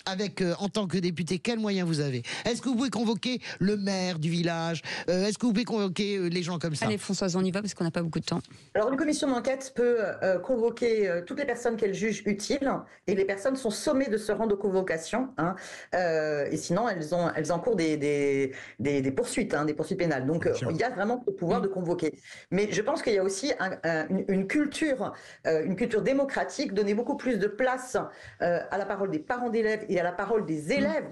Avec, en tant que député, quels moyens vous avez? Est-ce que vous pouvez convoquer le maire du village? Est-ce que vous pouvez convoquer les gens comme ça? Allez, Françoise, on y va parce qu'on n'a pas beaucoup de temps. Alors, une commission d'enquête peut convoquer toutes les personnes qu'elle juge utiles, et les personnes sont sommées de se rendre aux convocations, hein, et sinon elles encourent des poursuites, hein, des poursuites pénales. Donc, il y a vraiment le pouvoir de convoquer. Mais je pense qu'il y a aussi une culture démocratique, donner beaucoup plus de place à la parole des parents d'élèves et à la parole des élèves,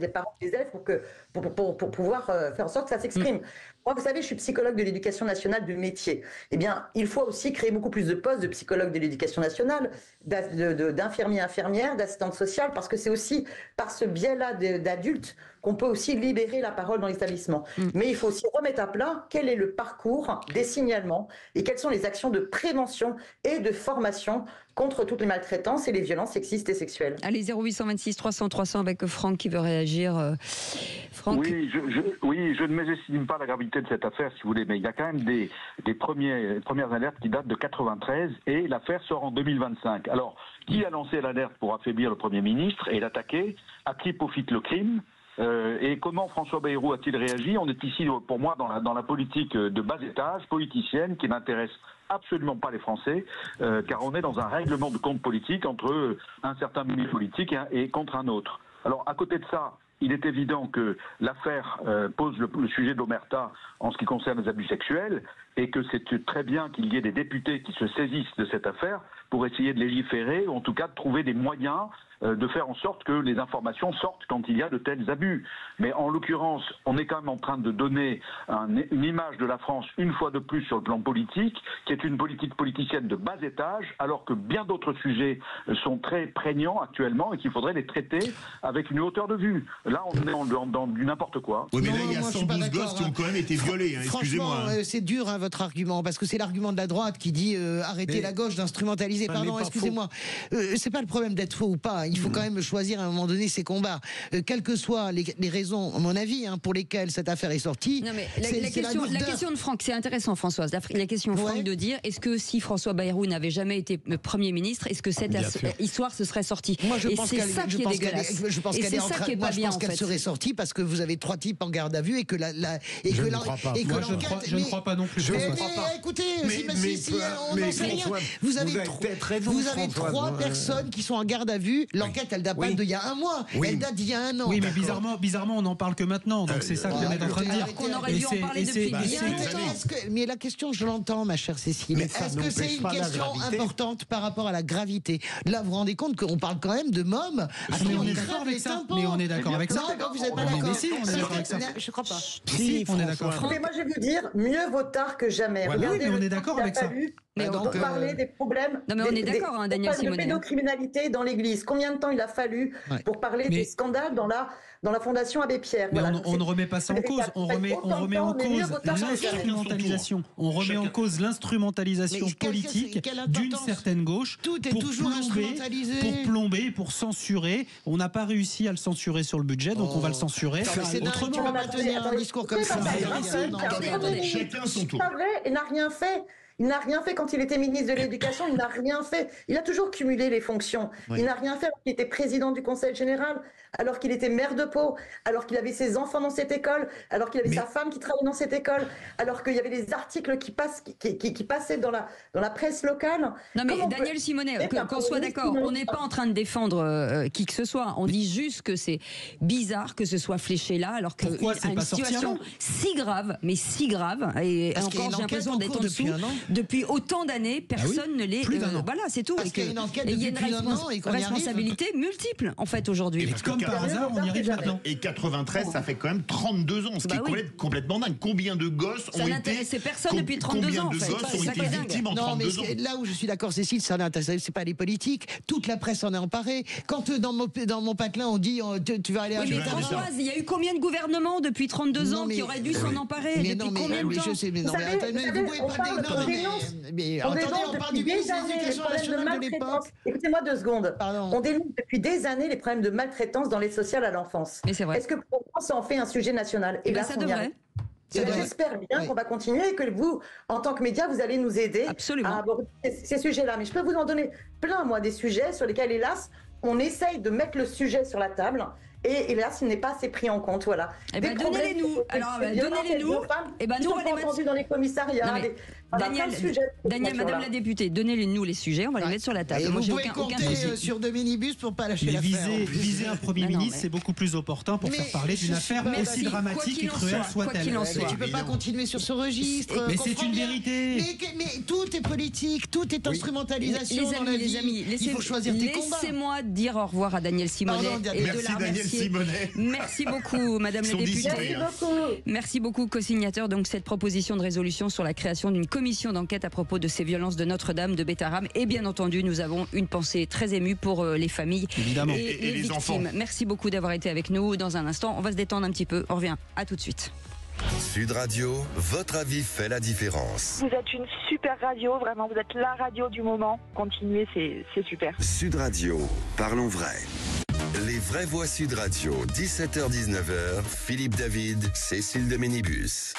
pour pouvoir faire en sorte que ça s'exprime. Moi, vous savez, je suis psychologue de l'éducation nationale de métier. Eh bien, il faut aussi créer beaucoup plus de postes de psychologues de l'éducation nationale, d'infirmiers, infirmières, d'assistantes sociales, parce que c'est aussi par ce biais-là d'adultes qu'on peut aussi libérer la parole dans l'établissement. Mais il faut aussi remettre à plat quel est le parcours des signalements et quelles sont les actions de prévention et de formation contre toutes les maltraitances et les violences sexistes et sexuelles. Allez, 0826 300 300 avec Franck qui veut réagir. Franck. Oui, je ne mésestime pas la gravité de cette affaire, si vous voulez, mais il y a quand même des premières alertes qui datent de 93 et l'affaire sort en 2025. Alors, qui a lancé l'alerte pour affaiblir le Premier ministre et l'attaquer? À qui profite le crime? Et comment François Bayrou a-t-il réagi? On est ici, pour moi, dans la politique de bas étage, politicienne, qui n'intéresse absolument pas les Français, car on est dans un règlement de compte politique entre un certain milieu politique et contre un autre. Alors, à côté de ça, il est évident que l'affaire pose le sujet d'omerta en ce qui concerne les abus sexuels, et que c'est très bien qu'il y ait des députés qui se saisissent de cette affaire pour essayer de légiférer, ou en tout cas de trouver des moyens de faire en sorte que les informations sortent quand il y a de tels abus. Mais en l'occurrence, on est quand même en train de donner une image de la France, une fois de plus sur le plan politique, qui est une politique politicienne de bas étage, alors que bien d'autres sujets sont très prégnants actuellement et qu'il faudrait les traiter avec une hauteur de vue. Là, on est dans du n'importe quoi. Oui, mais là, il y a 112 gosses qui ont quand même été violés, hein, excusez-moi. Franchement, c'est dur, hein, votre argument, parce que c'est l'argument de la droite qui dit arrêtez la gauche d'instrumentaliser. Pardon, excusez-moi. C'est pas le problème d'être faux ou pas. Il faut quand même choisir à un moment donné ses combats. Quelles que soient les raisons, à mon avis, hein, pour lesquelles cette affaire est sortie. Non, mais la question de Franck, c'est intéressant, Françoise. La question de Franck de dire est-ce que si François Bayrou n'avait jamais été Premier ministre, est-ce que cette histoire se serait sortie? Moi, je pense qu'elle serait sortie parce que vous avez 3 types en garde à vue et que je ne crois pas non plus. Écoutez, on n'en sait rien. Vous avez 3 personnes qui sont en garde à vue. L'enquête, elle date pas d'il y a un mois. Elle date d'il y a un an. Oui, mais bizarrement, on n'en parle que maintenant. Donc c'est ça que vous êtes en train de dire. On aurait dû en parler depuis bien longtemps. Mais la question, je l'entends, ma chère Cécile. Est-ce que c'est une question importante par rapport à la gravité? Là, vous vous rendez compte qu'on parle quand même de mômes. Mais on est d'accord avec ça. Mais on est d'accord avec ça. Non, vous n'êtes pas d'accord. Mais si, on est d'accord avec ça. Je crois pas. Si, on est d'accord. Mais moi, je vais vous dire, mieux vaut tard que jamais. Oui, mais on est d'accord avec ça. Mais pour parler des problèmes. Non, mais on est d'accord, hein, Daniel Simonet. De pédocriminalité dans l'Église. Combien de temps il a fallu pour parler des scandales dans la Fondation Abbé Pierre? Mais on ne remet pas ça en cause. On remet en cause l'instrumentalisation. On remet en cause l'instrumentalisation politique d'une certaine gauche pour plomber, pour censurer. On n'a pas réussi à le censurer sur le budget, donc on va le censurer. Autrement, on va pas tenir un discours comme ça. Chacun son tour. C'est pas vrai, il n'a rien fait. Il n'a rien fait quand il était ministre de l'Éducation, il n'a rien fait. Il a toujours cumulé les fonctions. Oui. Il n'a rien fait alors qu'il était président du Conseil général, alors qu'il était maire de Pau, alors qu'il avait ses enfants dans cette école, alors qu'il avait sa femme qui travaillait dans cette école, alors qu'il y avait des articles qui passaient dans la presse locale. Non mais Daniel Simonet, qu'on soit d'accord, on n'est pas en train de défendre qui que ce soit. On dit juste que c'est bizarre que ce soit fléché là, alors qu'il y a une situation si grave, mais si grave, et encore j'ai l'impression d'être en dessous. Depuis autant d'années, personne ne l'est. Voilà, c'est tout. Parce qu'il y a une enquête il y a une depuis plus d'un an et qu'on y arrive. responsabilité multiple, en fait, aujourd'hui. Comme par hasard, on y arrive maintenant. Et 93, ça fait quand même 32 ans, ce qui est complètement dingue. Combien de gosses ont été... Ça n'intéressait personne depuis 32 ans, en fait. Combien de gosses ont été victimes en 32 ans? Là où je suis d'accord, Cécile, ça n'intéresse pas les politiques. Toute la presse en est emparée. Quand dans mon patelin, on dit tu vas aller à... Oui, mais Françoise, il y a eu combien de gouvernements depuis 32 ans qui auraient dû s'en emparer? Mais depuis combien de temps? Je sais, mais non, mais attendez, vous pouvez pas... On parle du ministre de l'Éducation nationale de l'époque. Écoutez-moi 2 secondes. On dénonce depuis des années les problèmes de maltraitance dans l'aide sociale à l'enfance. Est-ce que pour moi, ça en fait un sujet national? Et là, ça devrait. J'espère bien qu'on va continuer et que vous, en tant que média, vous allez nous aider à aborder ces sujets-là. Mais je peux vous en donner plein, moi, des sujets sur lesquels, hélas, on essaye de mettre le sujet sur la table. Et hélas, il n'est pas assez pris en compte, voilà. Eh ben, donnez-les-nous. Alors, donnez-les-nous. Et ben, nous, on va les mettre dans les commissariats. Daniel, Madame la députée, donnez-nous les sujets, on va les mettre sur la table. Et moi, vous pouvez compter sur 2 minibus pour pas lâcher l'affaire. Viser un Premier ministre, c'est beaucoup plus opportun pour faire parler d'une affaire aussi dramatique et cruelle soit-elle. Tu peux pas continuer sur ce registre. Mais c'est une vérité. Mais tout est politique, tout est instrumentalisation dans la vie. Les amis, il faut choisir tes combats. Laissez-moi dire au revoir à Daniel Simonet et de la remercier. Merci beaucoup, Madame la députée. Merci beaucoup, co-signateur donc cette proposition de résolution sur la création d'une commission d'enquête à propos de ces violences de Notre-Dame de Bétarame. Et bien entendu, nous avons une pensée très émue pour les familles et les victimes. Enfants. Merci beaucoup d'avoir été avec nous. Dans un instant, on va se détendre un petit peu. On revient. À tout de suite. Sud Radio, votre avis fait la différence. Vous êtes une super radio, vraiment, vous êtes la radio du moment. Continuez, c'est super. Sud Radio, parlons vrai. Les vraies voix Sud Radio, 17h-19h, Philippe David, Cécile de Ménibus.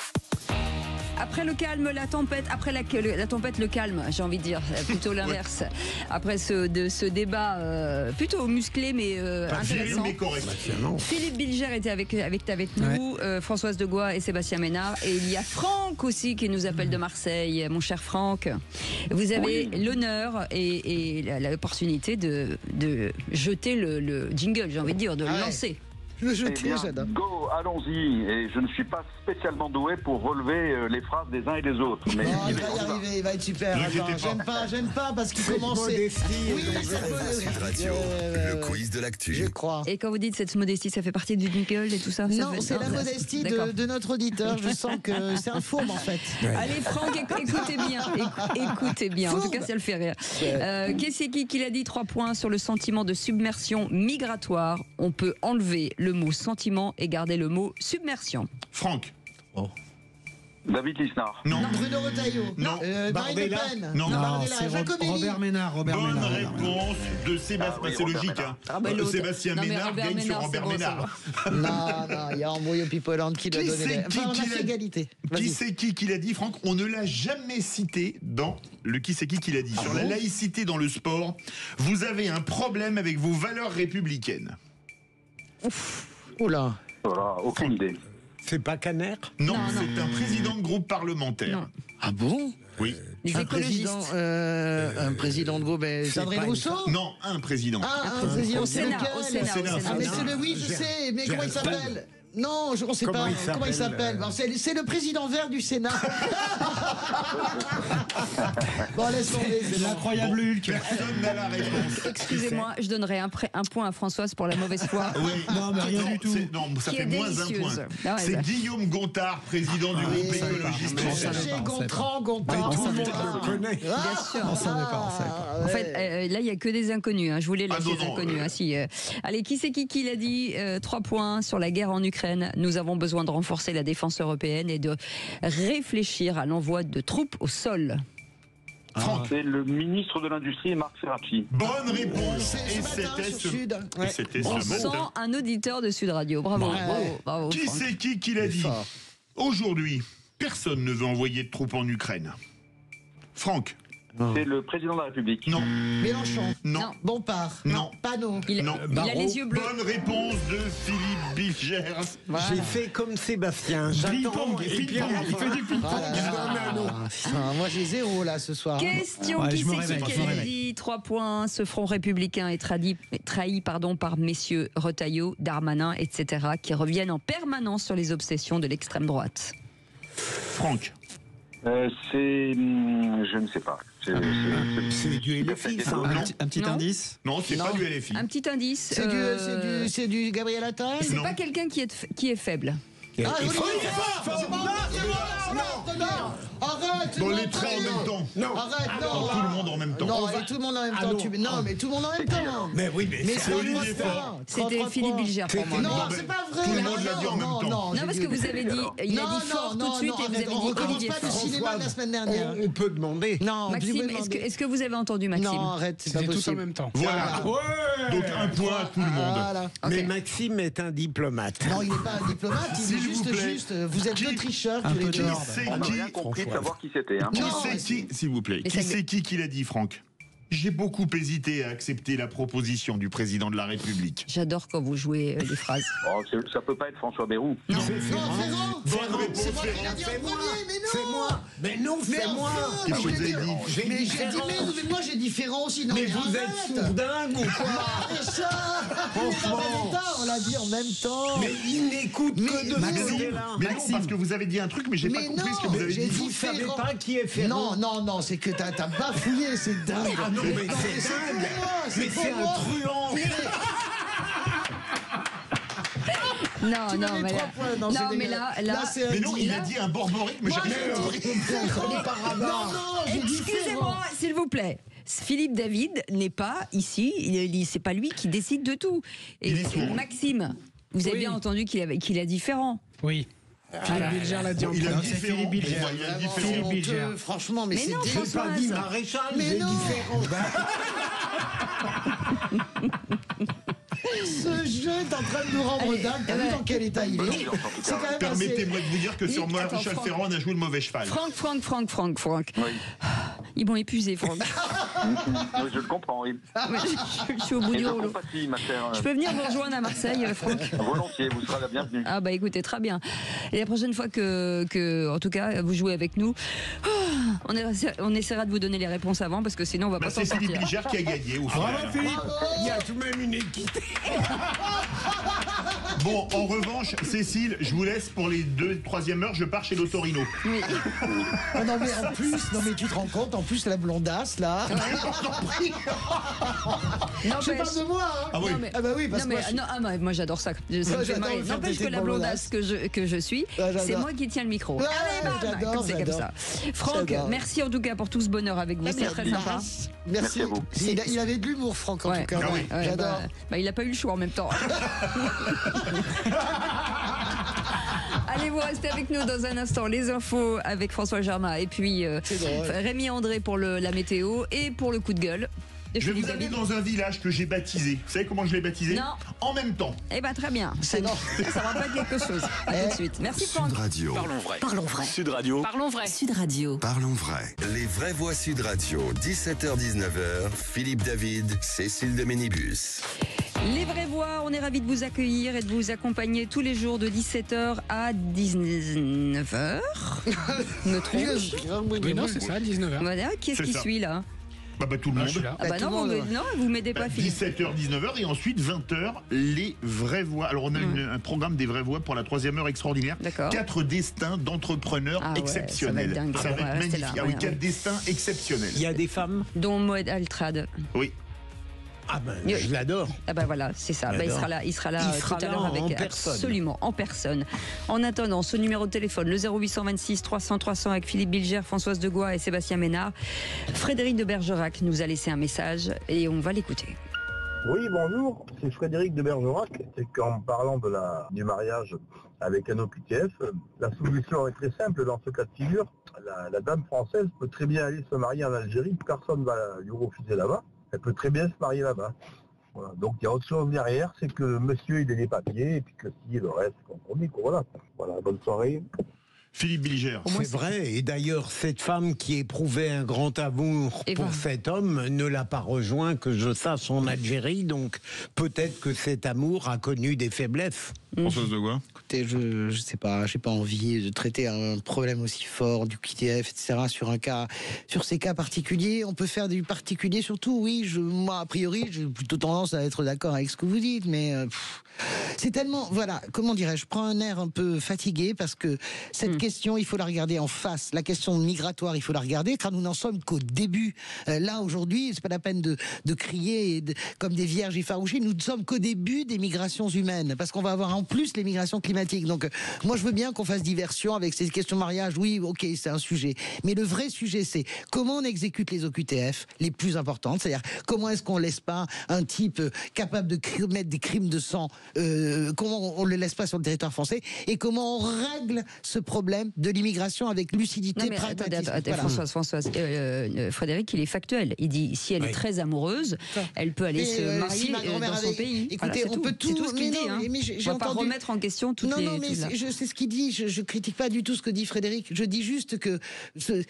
Après le calme, la tempête. Après la tempête, le calme, j'ai envie de dire. Plutôt l'inverse. Après ce débat plutôt musclé, mais intéressant. Mais correct. Philippe Bilger était avec nous, Françoise Degois et Sébastien Ménard. Et il y a Franck aussi qui nous appelle de Marseille. Mon cher Franck, vous avez l'honneur et l'opportunité de jeter le jingle, j'ai envie de dire, de le lancer. Go, allons-y. Et je ne suis pas spécialement doué pour relever les phrases des uns et des autres. Mais il va y arriver, il va être super. J'aime pas parce qu'il commence. Sud Radio, le quiz de l'actu. Je crois. Et quand vous dites cette modestie, ça fait partie du jingle et tout ça? Non, c'est la modestie de notre auditeur. Je sens que c'est un fourbe en fait. Allez Franck, écoutez bien. Écoutez bien. En tout cas, ça le fait rire. Qu'est-ce qui l'a dit? 3 points sur le sentiment de submersion migratoire. On peut enlever le mot sentiment et garder le mot submersion. Franck. David Lisnard. Non. Bruno Retailleau. Non. Marine Le Pen. Non. C'est Robert Ménard. Bonne réponse de Sébastien. C'est logique, hein. Sébastien Ménard gagne sur Robert Ménard. Non, il y a Embrouille Pipolande qui doit donner. Enfin, on a fait égalité. Qui c'est qui l'a dit, Franck? On ne l'a jamais cité dans le qui c'est qui l'a dit. Sur la laïcité dans le sport, vous avez un problème avec vos valeurs républicaines. Oula. Voilà, aucune idée. C'est pas Caner? Non, c'est un président de groupe parlementaire. Non. Ah bon? Oui. Un président de groupe, Sandrine Rousseau? Non, un président. Un président au Sénat. Mais c'est le oui, je sais, mais comment il s'appelle? Non, on ne sait pas comment il s'appelle. C'est le président vert du Sénat. Bon, laisse tomber. C'est l'incroyable Hulk. Personne n'a la réponse. Excusez-moi, je donnerai un point à Françoise pour la mauvaise foi. Oui. Non, mais rien du tout. Non, ça fait moins un point. C'est Guillaume Gontard, président du groupe écologiste. Cherchez Gontard. Tout le monde le connaît. Bien sûr. On savait pas. En fait, là, il n'y a que des inconnus. Je voulais lâcher les inconnus. Allez, qui c'est qui l'a dit? 3 points sur la guerre en Ukraine. Nous avons besoin de renforcer la défense européenne et de réfléchir à l'envoi de troupes au sol. C'est le ministre de l'Industrie, Marc Ferracci. Bonne réponse. Et c'était On sent un auditeur de Sud Radio. Bravo. Qui c'est qui l'a dit? Aujourd'hui, personne ne veut envoyer de troupes en Ukraine. Franck. C'est le président de la République. Non. Mélenchon. Non. Bompard. Non. Panot. Il a les yeux bleus. Bonne réponse de Philippe Bilger. J'ai fait comme Sébastien. J'attends et puis il fait du ping-pong. Moi j'ai 0 là ce soir. Question qui c'est qui a dit? 3 points. Ce front républicain est trahi par messieurs Retailleau, Darmanin, etc. qui reviennent en permanence sur les obsessions de l'extrême droite. Franck. Je ne sais pas. C'est du LFI, ça. Un petit indice? Non, c'est pas du LFI. Un petit indice. C'est du Gabriel Attal? C'est pas quelqu'un qui est faible. Ah, arrête! Dans les trains en même temps. Non, arrête, non! Tout le monde en même temps. Non, et tout le monde en même temps. Non, mais tout le monde en même temps. Mais oui, mais c'est Olivier Faure. C'était Philippe Bilger pour moi. Non, c'est pas vrai. Tout le monde l'a dit en même temps. Non, parce que vous avez dit, il a dit Faure tout de suite et vous avez dit Olivier Faure. Faure. Cinéma de la semaine dernière. On peut demander. Non, Maxime, est-ce que vous avez entendu Maxime? Non, arrête, c'est pas C'était tout en possible. même temps. Voilà. Donc un point à tout le monde. Voilà. Mais Maxime est un diplomate. Non, il n'est pas un diplomate, il est S'il vous plaît. juste. Vous êtes deux tricheurs Un tous les peu deux. d'ordre. On n'a rien compris de savoir qui c'était. Hein. Qui c'est qui, s'il vous plaît, qui l'a dit, Franck? J'ai beaucoup hésité à accepter la proposition du président de la République. J'adore quand vous jouez les phrases. Oh, ça peut pas être François Bayrou. Non, Ferrand. Bonne réponse, C'est moi qui Ferrand. l'ai dit en premier, mais non. C'est moi. Mais non, c'est moi. Qu'est-ce que vous avez dit? Mais j'ai dit merde, mais moi j'ai dit Ferrand aussi. Non, Mais vous êtes sourdingue ou quoi? Mais ça, on l'a dit en même temps. Mais il n'écoute que de Maxime, mais non, parce que vous avez dit un truc, mais j'ai pas compris ce que vous avez dit. Vous savez pas qui est Ferrand? Non, c'est que t'as bafouillé, c'est dingue. Ah non, mais c'est dingue. Mais c'est un truand. Non, mais là, mais non, il a dit un borborique, mais j'ai rien compris. Excusez-moi, s'il vous plaît. Philippe David n'est pas ici, c'est pas lui qui décide de tout. Et Maxime, vous avez bien entendu qu'il a dit Ferrand. Oui. Philippe Bilger l'a dit en Il a premier. dit C'est Philippe Bilger. Philippe Bilger. Franchement, mais c'est non, J'ai pas dit maréchal, j'ai dit Ferrand. Ce jeu est en train de nous rendre dingue. T'as vu dans quel état il est? C'est quand même Permettez-moi de vous dire que sur Maréchal Ferrand, on a joué le mauvais cheval. Franck. Oui. Ils m'ont épuisé, Franck. Oui, je le comprends, oui. Je suis au bout Et du de rouleau. compatie, ma chère. Je peux venir vous rejoindre à Marseille, Franck? Volontiers, vous serez la bienvenue. Ah bah écoutez, très bien. Et la prochaine fois que en tout cas, vous jouez avec nous, on essaiera de vous donner les réponses avant, parce que sinon on va pas s'en C'est sortir. Philippe Bilger qui a gagné au final. Bravo Philippe. Il y a tout de même une équité. Bon, en revanche, Cécile, je vous laisse pour les 2-3e heures, je pars chez l'Autorino. Oui. Ah non mais en plus, tu te rends compte, en plus la blondasse là. Je parle de moi. Hein. Ah oui. Non, mais, Ah bah oui, parce que moi j'adore ça. N'empêche que la blondasse que je suis, c'est moi qui tiens le micro. Ouais, Allez, bam, c'est comme ça. Franck, merci en tout cas pour tout ce bonheur avec vous, c'est très sympa. Merci à vous. Il avait de l'humour, Franck, en tout cas. J'adore. Il n'a pas eu le choix en même temps. Allez, vous restez avec nous dans un instant. Les infos avec François Germain et puis Rémi André pour la météo et pour le coup de gueule. Je vais vous amener dans un village que j'ai baptisé. Vous savez comment je l'ai baptisé? Non. En même temps. Eh ben très bien. Ça va pas être quelque chose. À tout de suite. Merci Franck. Sud Radio. Parlons vrai. Sud Radio. Parlons vrai. Sud Radio. Parlons vrai. Les vraies voix Sud Radio. 17h-19h. Philippe David, Cécile de Ménibus. Les vraies voix, on est ravis de vous accueillir et de vous accompagner tous les jours de 17h à 19h. Me trompe? Oui, non, c'est ça, 19h. Voilà, qui est-ce qui suit là? Bah tout le monde. Ah bah non, vous m'aidez pas, Philippe. 17h, 19h et ensuite 20h, les vraies voix. Alors on a un programme des vraies voix pour la 3e heure extraordinaire. D'accord. 4 destins d'entrepreneurs exceptionnels. Ça va être magnifique. là, Ah oui, 4 destins exceptionnels. Il y a des femmes? Dont Moed Altrad. Oui. Ah ben, je l'adore. Ah ben voilà, c'est ça. Il sera là tout à l'heure avec absolument en personne. En attendant, ce numéro de téléphone, le 0826 300 300 avec Philippe Bilger, Françoise Degois et Sébastien Ménard. Frédéric de Bergerac nous a laissé un message et on va l'écouter. Oui, bonjour, c'est Frédéric de Bergerac. C'est qu'en parlant du mariage avec un OQTF, la solution est très simple dans ce cas de figure. La dame française peut très bien aller se marier en Algérie, personne ne va lui refuser là-bas. Elle peut très bien se marier là-bas. Voilà. Donc il y a autre chose derrière, c'est que monsieur il ait des papiers et puis que si le reste c'est compromis. Voilà, bonne soirée. Philippe Bilger. C'est vrai, et d'ailleurs cette femme qui éprouvait un grand amour pour cet homme ne l'a pas rejoint, que je sache, en Algérie, donc peut-être que cet amour a connu des faiblesses. Françoise Degois. Écoutez, je sais pas, j'ai pas envie de traiter un problème aussi fort du QTF, etc. sur ces cas particuliers. On peut faire du particulier, surtout. Oui, moi a priori, j'ai plutôt tendance à être d'accord avec ce que vous dites, mais c'est tellement, voilà, comment dirais-je, je prends un air un peu fatigué parce que cette question, il faut la regarder en face. La question migratoire, il faut la regarder, car nous n'en sommes qu'au début. Là, aujourd'hui, c'est pas la peine de crier comme des vierges effarouchées. Nous ne sommes qu'au début des migrations humaines, parce qu'on va avoir en plus les migrations climatiques. Donc, moi, je veux bien qu'on fasse diversion avec ces questions de mariage. Oui, ok, c'est un sujet. Mais le vrai sujet, c'est comment on exécute les OQTF, les plus importantes. C'est-à-dire, comment est-ce qu'on laisse pas un type capable de commettre des crimes de sang, comment on le laisse pas sur le territoire français, et comment on règle ce problème de l'immigration avec lucidité, pragmatisme. Attendez, Voilà. Françoise, Frédéric, il est factuel. Il dit, si elle est très amoureuse, elle peut aller se marier si ma grand-mère dans son avait- pays. Écoutez, Voilà, on peut tout. C'est tout ce qu'il mais dit. non, Hein. mais j'ai On va pas entendu- remettre en question toutes les... Non, mais tout là. c'est ce qu'il dit. Je critique pas du tout ce que dit Frédéric. Je dis juste que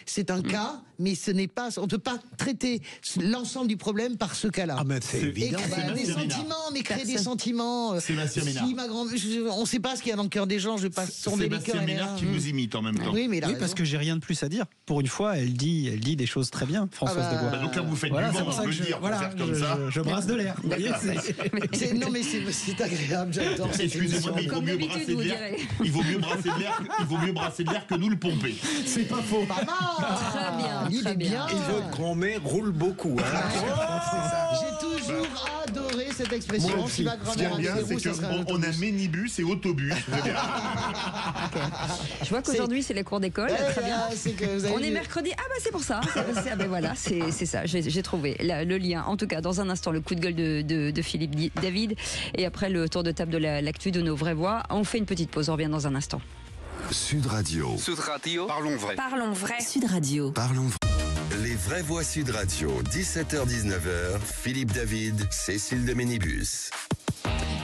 c'est un cas, mais ce n'est pas. On peut pas traiter l'ensemble du problème par ce cas-là. Ah ben c'est évident. Et créer des sentiments, mais créer des sentiments. Sébastien Ménard. Si ma grand, on ne sait pas ce qu'il y a dans le cœur des gens. Je vais pas sonder les cœurs. Sébastien Ménard qui vous imite en même temps. Oui, mais Oui, parce que j'ai rien de plus à dire. Pour une fois, elle dit des choses très bien, Françoise Desbois. Bah donc là, vous faites Voilà, du c'est vent, pour on ça peut que le dire, voilà, pour faire comme ça. je brasse de l'air. Vous voyez, non, mais c'est agréable. J'adore cette Excusez-moi, mais il vaut Comme mieux d'habitude, brasser de vous l'air. direz. Il vaut mieux brasser de l'air. Il vaut mieux brasser de l'air que nous le pomper. c'est pas faux. Pas mal. Très bien, Il très est bien. Et votre grand-mère roule beaucoup. Hein. J'ai toujours adoré cette expression. Moi Si aussi. ma Ce qui grand-mère est avait bien, des c'est roues, ça serait un qu'on a autobus. minibus et autobus. Je vois qu'aujourd'hui, c'est les cours d'école. Très bien. C'est que vous avez On est vu- mercredi. Ah bah c'est pour ça. Ah ben voilà, c'est ça. J'ai trouvé le lien. En tout cas, dans un instant, le coup de gueule de Philippe David. Et après, le tour de table de l'actu de nos vraies voix. On fait une petite pause. On revient dans un instant. Sud Radio. Sud Radio. Parlons vrai. Parlons vrai. Sud Radio. Parlons vrai. Les vraies voix Sud Radio, 17h-19h, Philippe David, Cécile de Ménibus.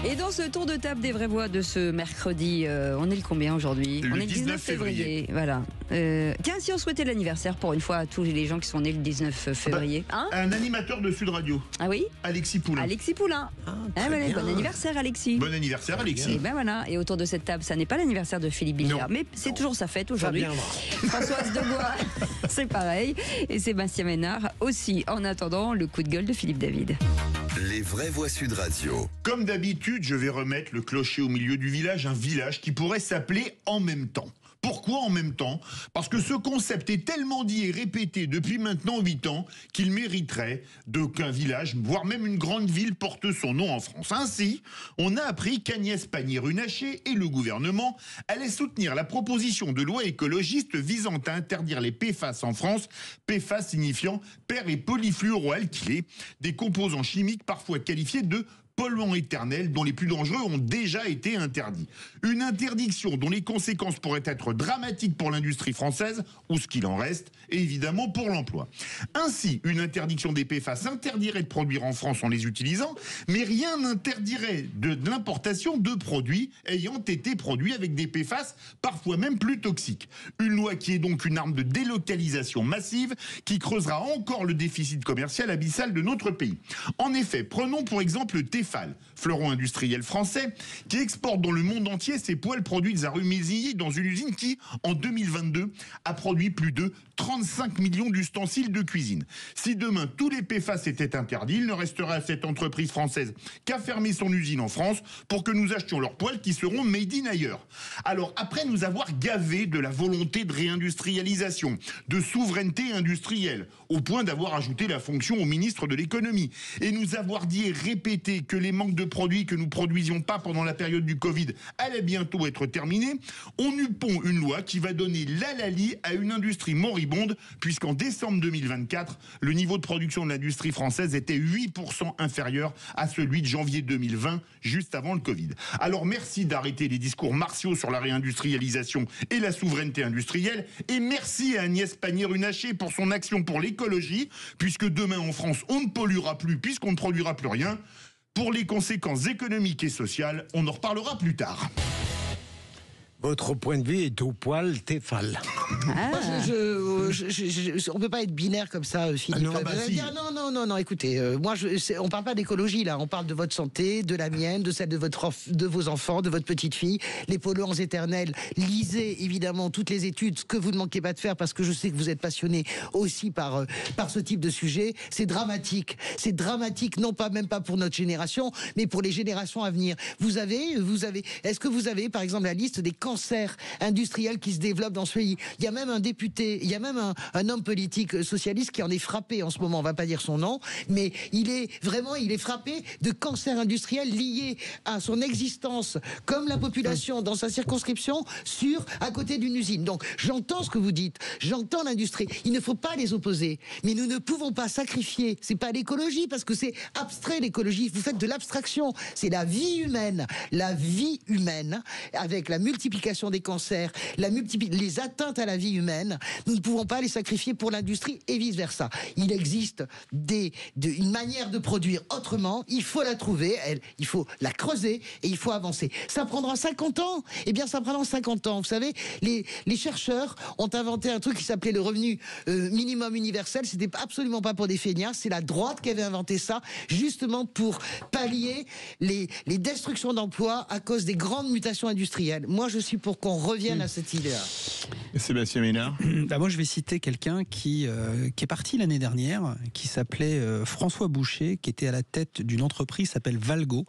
Et dans ce tour de table des vraies voix de ce mercredi, on est le combien aujourd'hui? Le On est le 19 février. Voilà. Tiens, si on souhaitait l'anniversaire pour une fois à tous les gens qui sont nés le 19 février. Hein? Un animateur de Sud Radio. Ah oui? Alexis Poulain. Alexis Poulain. Bon anniversaire, Alexis. Bon anniversaire, Alexis. Et ben voilà. Et autour de cette table, ça n'est pas l'anniversaire de Philippe Billiard, mais c'est toujours sa fête aujourd'hui. Françoise Desbois, c'est pareil. Et Sébastien Ménard aussi. En attendant, le coup de gueule de Philippe David. Les vraies voix Sud Radio. Comme d'habitude, je vais remettre le clocher au milieu du village, un village qui pourrait s'appeler En même temps. Pourquoi en même temps? Parce que ce concept est tellement dit et répété depuis maintenant 8 ans qu'il mériterait qu'un village, voire même une grande ville, porte son nom en France. Ainsi, on a appris qu'Agnès Pannier-Runacher et le gouvernement allaient soutenir la proposition de loi écologiste visant à interdire les PFAS en France, PFAS signifiant per- et polyfluoroalkylés, des composants chimiques parfois qualifiés de polluants éternels dont les plus dangereux ont déjà été interdits. Une interdiction dont les conséquences pourraient être dramatiques pour l'industrie française, ou ce qu'il en reste, et évidemment pour l'emploi. Ainsi, une interdiction des PFAS interdirait de produire en France en les utilisant, mais rien n'interdirait de l'importation de produits ayant été produits avec des PFAS, parfois même plus toxiques. Une loi qui est donc une arme de délocalisation massive qui creusera encore le déficit commercial abyssal de notre pays. En effet, prenons pour exemple le Tefal, fleuron industriel français, qui exporte dans le monde entier ses poêles produites à Rumilly dans une usine qui, en 2022, a produit plus de 35 millions d'ustensiles de cuisine. Si demain tous les PFAS étaient interdits, il ne resterait à cette entreprise française qu'à fermer son usine en France pour que nous achetions leurs poêles qui seront made in ailleurs. Alors, après nous avoir gavés de la volonté de réindustrialisation, de souveraineté industrielle, au point d'avoir ajouté la fonction au ministre de l'économie, et nous avoir dit et répété que les manques de produits que nous produisions pas pendant la période du Covid allaient bientôt être terminés, on eut pond une loi qui va donner l'halali à une industrie moribonde, puisqu'en décembre 2024, le niveau de production de l'industrie française était 8% inférieur à celui de janvier 2020, juste avant le Covid. Alors merci d'arrêter les discours martiaux sur la réindustrialisation et la souveraineté industrielle, et merci à Agnès Pannier-Runacher pour son action pour l'écologie, puisque demain en France, on ne polluera plus puisqu'on ne produira plus rien. Pour les conséquences économiques et sociales, on en reparlera plus tard. Votre point de vue est au poil Tefal. Moi, on peut pas être binaire comme ça, Philippe. Ah non, bah si. Non, écoutez, on parle pas d'écologie là, on parle de votre santé, de la mienne, de celle de vos enfants, de votre petite fille, les polluants éternels. Lisez évidemment toutes les études, ce que vous ne manquez pas de faire, parce que je sais que vous êtes passionné aussi par ce type de sujet. C'est dramatique, non pas même pas pour notre génération, mais pour les générations à venir. Est-ce que vous avez par exemple la liste des cancers cancer industriel qui se développe dans ce pays. Il y a même un député, il y a même un homme politique socialiste qui en est frappé en ce moment, on va pas dire son nom, mais il est frappé de cancer industriel lié à son existence comme la population dans sa circonscription à côté d'une usine. Donc j'entends ce que vous dites, j'entends l'industrie. Il ne faut pas les opposer, mais nous ne pouvons pas sacrifier. C'est pas l'écologie parce que c'est abstrait l'écologie. Vous faites de l'abstraction. C'est la vie humaine avec la multiplication des cancers, les atteintes à la vie humaine. Nous ne pouvons pas les sacrifier pour l'industrie et vice versa. Il existe une manière de produire autrement. Il faut la trouver, il faut la creuser et il faut avancer. Ça prendra 50 ans. Eh bien, ça prendra 50 ans. Vous savez, les chercheurs ont inventé un truc qui s'appelait le revenu minimum universel. C'était absolument pas pour des feignasses. C'est la droite qui avait inventé ça, justement pour pallier les destructions d'emplois à cause des grandes mutations industrielles. Moi, je suis pour qu'on revienne à cette idée-là. Sébastien Ménard. Moi, je vais citer quelqu'un qui est parti l'année dernière, qui s'appelait François Boucher, qui était à la tête d'une entreprise qui s'appelle Valgo.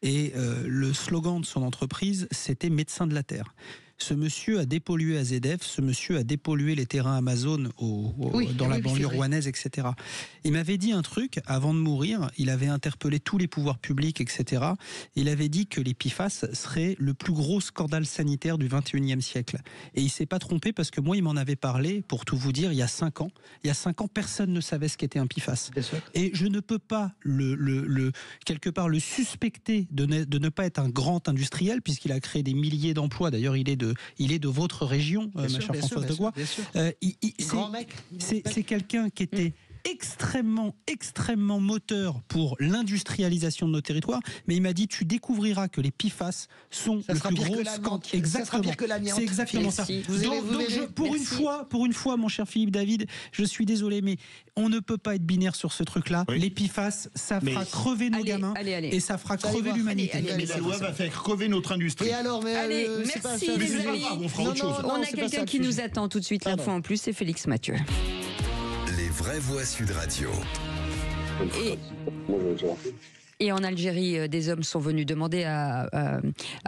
Et le slogan de son entreprise, c'était « Médecin de la Terre ». Ce monsieur a dépollué AZF, ce monsieur a dépollué les terrains Amazon dans la banlieue rouennaise, etc. Il m'avait dit un truc, avant de mourir, il avait interpellé tous les pouvoirs publics, etc. Il avait dit que les PFAS serait le plus gros scandale sanitaire du 21e siècle. Et il ne s'est pas trompé parce que moi, il m'en avait parlé, pour tout vous dire, il y a 5 ans. Il y a 5 ans, personne ne savait ce qu'était un PFAS. Et je ne peux pas, quelque part, le suspecter de ne pas être un grand industriel, puisqu'il a créé des milliers d'emplois. D'ailleurs, il est de votre région, ma chère Françoise Degois. C'est quelqu'un qui était extrêmement moteur pour l'industrialisation de nos territoires, mais il m'a dit tu découvriras que les PFAS sont le plus gros scandale. Exactement. C'est exactement ça. Pour une fois, mon cher Philippe David, je suis désolé, mais on ne peut pas être binaire sur ce truc-là. Oui. Les PFAS, ça fera crever nos gamins et ça fera crever l'humanité. Mais la loi va faire crever notre industrie. Et alors, allez, merci les amis. On a quelqu'un qui nous attend tout de suite. L'info en plus, c'est Félix Mathieu. Les vraies voix Sud Radio. Et en Algérie, des hommes sont venus demander à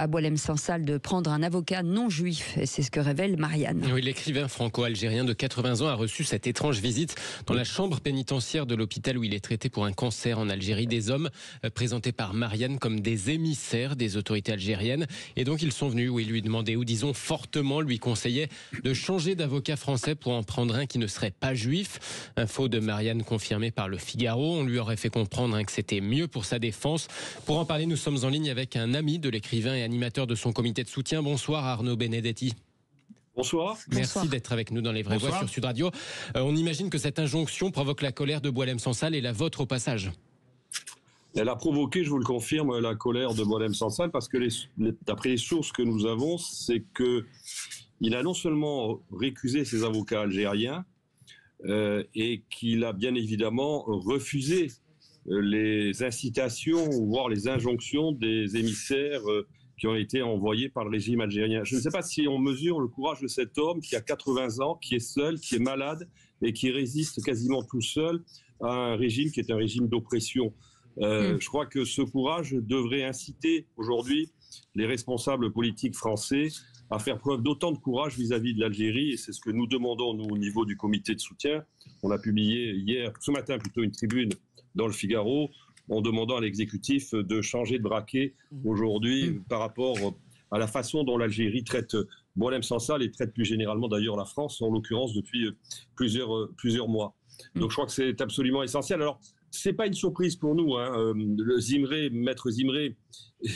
Boualem Sansal de prendre un avocat non juif. Et c'est ce que révèle Marianne. Oui, l'écrivain franco-algérien de 80 ans a reçu cette étrange visite dans la chambre pénitentiaire de l'hôpital où il est traité pour un cancer en Algérie. Des hommes présentés par Marianne comme des émissaires des autorités algériennes. Et donc ils sont venus, lui demander, ou disons fortement lui conseillaient de changer d'avocat français pour en prendre un qui ne serait pas juif. Info de Marianne confirmée par le Figaro. On lui aurait fait comprendre que c'était mieux pour sa défense. Pour en parler, nous sommes en ligne avec un ami de l'écrivain et animateur de son comité de soutien. Bonsoir Arnaud Benedetti. Bonsoir. Merci d'être avec nous dans Les Vraies Voix sur Sud Radio. On imagine que cette injonction provoque la colère de Boualem Sansal et la vôtre au passage. Elle a provoqué, je vous le confirme, la colère de Boualem Sansal parce que d'après les sources que nous avons, c'est qu'il a non seulement récusé ses avocats algériens et qu'il a bien évidemment refusé les incitations, voire les injonctions des émissaires qui ont été envoyés par le régime algérien. Je ne sais pas si on mesure le courage de cet homme qui a 80 ans, qui est seul, qui est malade et qui résiste quasiment tout seul à un régime qui est un régime d'oppression. Je crois que ce courage devrait inciter aujourd'hui les responsables politiques français à faire preuve d'autant de courage vis-à-vis de l'Algérie, et c'est ce que nous demandons, nous, au niveau du comité de soutien. On a publié ce matin plutôt, une tribune dans le Figaro, en demandant à l'exécutif de changer de braquet aujourd'hui par rapport à la façon dont l'Algérie traite Boualem Sansal et traite plus généralement d'ailleurs la France, en l'occurrence depuis plusieurs mois. Donc je crois que c'est absolument essentiel. Alors, c'est pas une surprise pour nous. Maître Zimré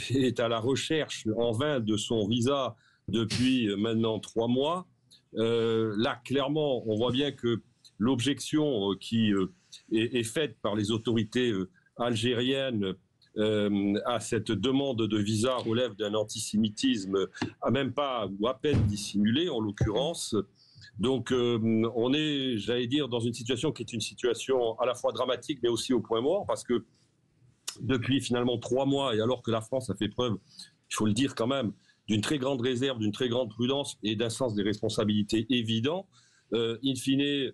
est à la recherche en vain de son visa depuis maintenant 3 mois. Là, clairement, on voit bien que l'objection qui est faite par les autorités algériennes à cette demande de visa relève d'un antisémitisme à même pas ou à peine dissimulé en l'occurrence. Donc on est, j'allais dire, dans une situation qui est une situation à la fois dramatique mais aussi au point mort, parce que depuis finalement 3 mois, et alors que la France a fait preuve, il faut le dire quand même, d'une très grande réserve, d'une très grande prudence et d'un sens des responsabilités évident, in fine,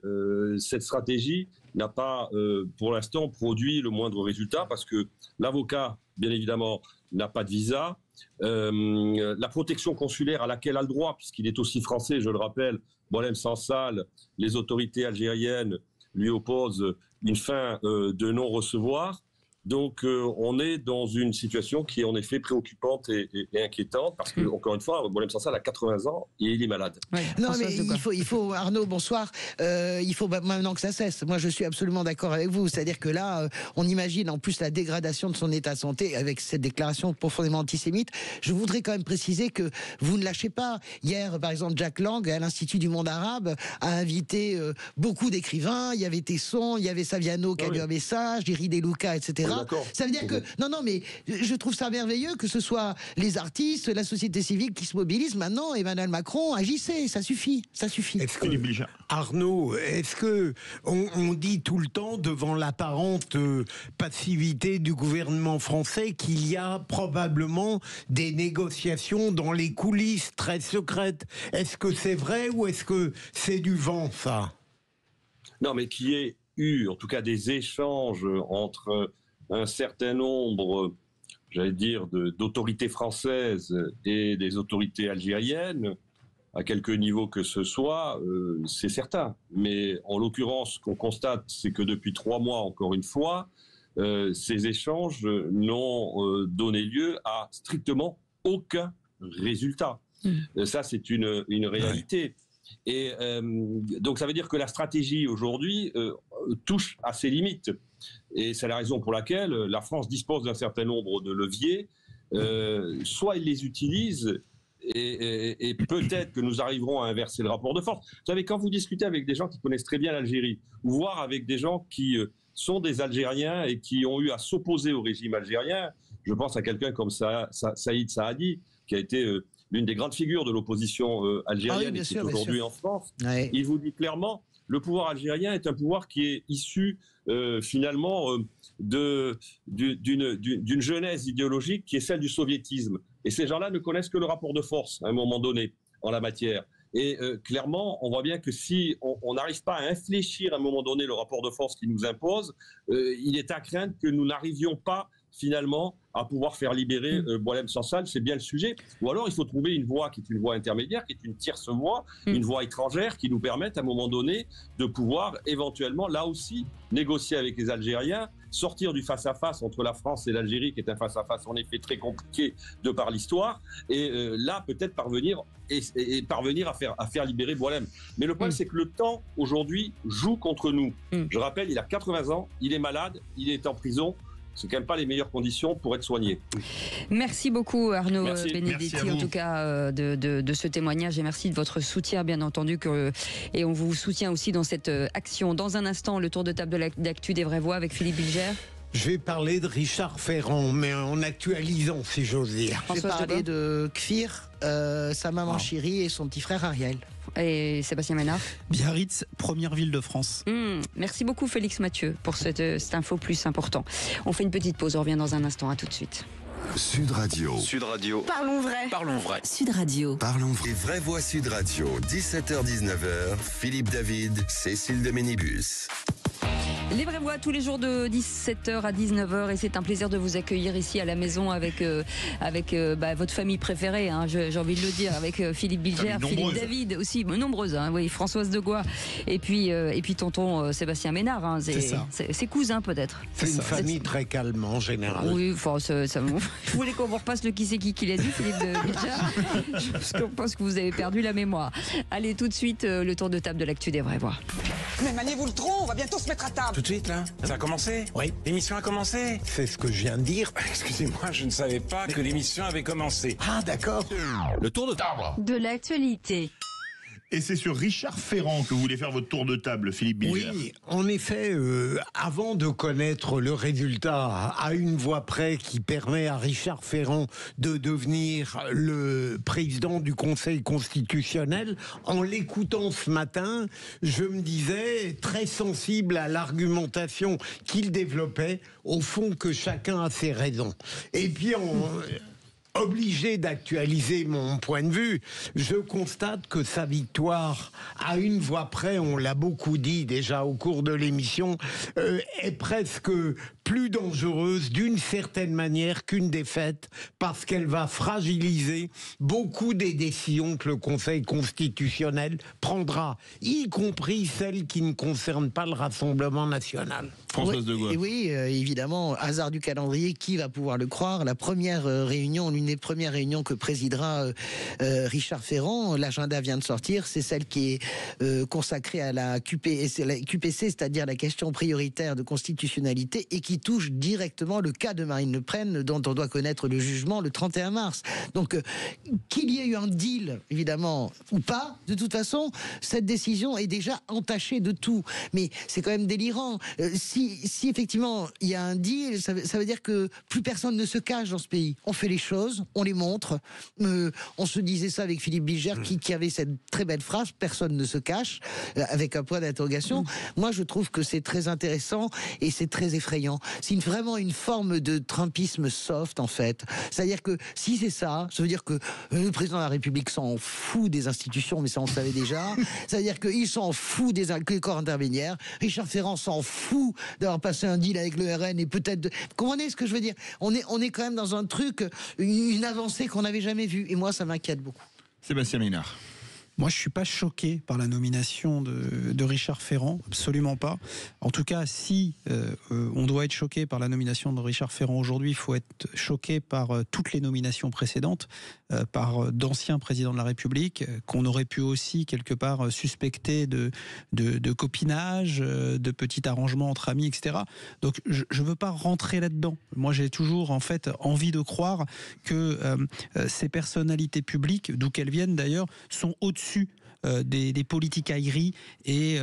cette stratégie n'a pas, pour l'instant, produit le moindre résultat parce que l'avocat, bien évidemment, n'a pas de visa. La protection consulaire à laquelle a le droit, puisqu'il est aussi français, je le rappelle, Boualem Sansal, les autorités algériennes lui opposent une fin de non-recevoir. Donc on est dans une situation qui est en effet préoccupante et inquiétante parce que, encore une fois, Boualem Sansal a 80 ans et il est malade. Ouais, non mais il faut Arnaud, bonsoir, il faut maintenant que ça cesse. Moi je suis absolument d'accord avec vous, c'est-à-dire que là on imagine en plus la dégradation de son état de santé avec cette déclaration profondément antisémite. Je voudrais quand même préciser que vous ne lâchez pas. Hier par exemple Jack Lang à l'Institut du monde arabe a invité beaucoup d'écrivains, il y avait Tesson, il y avait Saviano qui a lu un message, Iri De Luca, etc. Ça veut dire que non mais je trouve ça merveilleux que ce soit les artistes, la société civile qui se mobilisent maintenant. Emmanuel Macron, agissez, ça suffit. Arnaud, est-ce que on dit tout le temps devant l'apparente passivité du gouvernement français qu'il y a probablement des négociations dans les coulisses très secrètes? Est-ce que c'est vrai ou est-ce que c'est du vent, ça? Non, mais qu'il y ait eu en tout cas des échanges entre un certain nombre, j'allais dire, d'autorités françaises et des autorités algériennes, à quelque niveau que ce soit, c'est certain. Mais en l'occurrence, ce qu'on constate, c'est que depuis 3 mois, encore une fois, ces échanges n'ont donné lieu à strictement aucun résultat. Ça, c'est une réalité. Et donc, ça veut dire que la stratégie aujourd'hui touche à ses limites. Et c'est la raison pour laquelle la France dispose d'un certain nombre de leviers. Soit il les utilise, et peut-être que nous arriverons à inverser le rapport de force. Vous savez, quand vous discutez avec des gens qui connaissent très bien l'Algérie, ou voire avec des gens qui sont des Algériens et qui ont eu à s'opposer au régime algérien, je pense à quelqu'un comme Saïd Saadi, qui a été l'une des grandes figures de l'opposition algérienne et qui est aujourd'hui en France. Ouais. Il vous dit clairement, le pouvoir algérien est un pouvoir qui est issu finalement d'une genèse idéologique qui est celle du soviétisme. Et ces gens-là ne connaissent que le rapport de force à un moment donné en la matière. Et clairement, on voit bien que si on n'arrive pas à infléchir à un moment donné le rapport de force qui nous impose, il est à craindre que nous n'arrivions pas finalement à pouvoir faire libérer Boualem Sansal, c'est bien le sujet. Ou alors il faut trouver une voie qui est une voie intermédiaire, qui est une tierce voie, une voie étrangère qui nous permette à un moment donné de pouvoir éventuellement, là aussi, négocier avec les Algériens, sortir du face-à-face entre la France et l'Algérie, qui est un face-à-face en effet très compliqué de par l'histoire, et là peut-être parvenir à faire libérer Boualem. Mais le problème c'est que le temps aujourd'hui joue contre nous. Je rappelle, il a 80 ans, il est malade, il est en prison. C'est quand même pas les meilleures conditions pour être soigné. Merci beaucoup Arnaud Benedetti, en tout cas de ce témoignage, et merci de votre soutien bien entendu, et on vous soutient aussi dans cette action. Dans un instant, le tour de table de l'actu des vraies voix avec Philippe Bilger. Je vais parler de Richard Ferrand, mais en actualisant, si j'ose dire. Je vais parler de Kfir, sa maman chérie et son petit frère Ariel. Et Sébastien Ménard. Biarritz, première ville de France. Merci beaucoup Félix Mathieu pour cette info plus important. On fait une petite pause, on revient dans un instant, à tout de suite. Sud Radio. Sud Radio. Parlons vrai. Parlons vrai. Sud Radio. Parlons vrai. Les vraies voix Sud Radio, 17h-19h, Philippe David, Cécile de Ménibus. Les vraies voix tous les jours de 17h à 19h, et c'est un plaisir de vous accueillir ici à la maison avec votre famille préférée, hein, j'ai envie de le dire, avec Philippe Bilger, Philippe David aussi, nombreuse, hein, oui, Françoise Degois, et puis tonton Sébastien Ménard, hein, c'est cousin peut-être. C'est une famille très calme en général. Oui, enfin, vous voulez qu'on vous repasse le qui c'est qui l'a dit, Philippe Bilger? Je pense que vous avez perdu la mémoire. Allez, tout de suite, le tour de table de l'actu des vraies voix. Mais maniez-vous le tronc, on va bientôt se mettre à table. Tout de suite, là? Ça a commencé? Oui. L'émission a commencé? C'est ce que je viens de dire. Excusez-moi, je ne savais pas que l'émission avait commencé. Ah, d'accord. Le tour de table. De l'actualité. Et c'est sur Richard Ferrand que vous voulez faire votre tour de table, Philippe Bilger. Oui, en effet, avant de connaître le résultat à une voix près qui permet à Richard Ferrand de devenir le président du Conseil constitutionnel, en l'écoutant ce matin, je me disais, très sensible à l'argumentation qu'il développait, au fond que chacun a ses raisons. Et puis obligé d'actualiser mon point de vue. Je constate que sa victoire, à une voix près, on l'a beaucoup dit déjà au cours de l'émission, est presque plus dangereuse d'une certaine manière qu'une défaite, parce qu'elle va fragiliser beaucoup des décisions que le Conseil constitutionnel prendra, y compris celles qui ne concernent pas le Rassemblement national. Françoise de Gaulle. Oui, évidemment, hasard du calendrier, qui va pouvoir le croire? La première réunion, l'une des premières réunions que présidera Richard Ferrand, l'agenda vient de sortir, c'est celle qui est consacrée à la QPC, c'est-à-dire la question prioritaire de constitutionnalité, et qui touche directement le cas de Marine Le Pen, dont on doit connaître le jugement le 31 mars. Donc, qu'il y ait eu un deal, évidemment, ou pas, de toute façon, cette décision est déjà entachée de tout. Mais c'est quand même délirant. Si effectivement il y a un deal, ça veut dire que plus personne ne se cache dans ce pays. On fait les choses, on les montre. On se disait ça avec Philippe Bilger, qui avait cette très belle phrase, personne ne se cache, avec un point d'interrogation. Moi, je trouve que c'est très intéressant et c'est très effrayant. C'est vraiment une forme de trumpisme soft, en fait. C'est-à-dire que si c'est ça, ça veut dire que le président de la République s'en fout des institutions, mais ça on le savait déjà. Ça veut dire qu'il s'en fout des corps intermédiaires. Richard Ferrand s'en fout d'avoir passé un deal avec le RN et peut-être... Comprenez ce que je veux dire? On est quand même dans un truc, une avancée qu'on n'avait jamais vue. Et moi, ça m'inquiète beaucoup. Sébastien Ménard. Moi, je suis pas choqué par la nomination de Richard Ferrand, absolument pas. En tout cas, si on doit être choqué par la nomination de Richard Ferrand aujourd'hui, il faut être choqué par toutes les nominations précédentes, par d'anciens présidents de la République, qu'on aurait pu aussi quelque part suspecter de copinage, de petits arrangements entre amis, etc. Donc, je veux pas rentrer là-dedans. Moi, j'ai toujours en fait envie de croire que ces personnalités publiques, d'où qu'elles viennent d'ailleurs, sont au-dessus des politiques aériennes et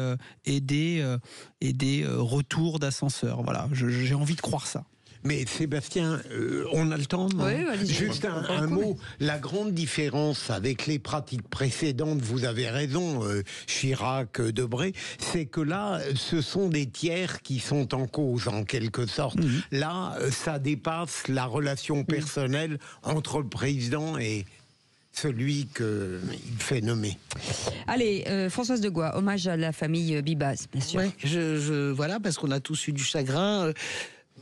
des retours d'ascenseur. Voilà, j'ai envie de croire ça. Mais Sébastien, on a le temps, non? Oui, allez-y. Juste un mot. La grande différence avec les pratiques précédentes, vous avez raison, Chirac, Debré, c'est que là, ce sont des tiers qui sont en cause, en quelque sorte. Là, ça dépasse la relation personnelle entre le président et celui qu'il fait nommer. Allez, Françoise de Gaulle, hommage à la famille Bibas, bien sûr. Ouais, voilà, parce qu'on a tous eu du chagrin.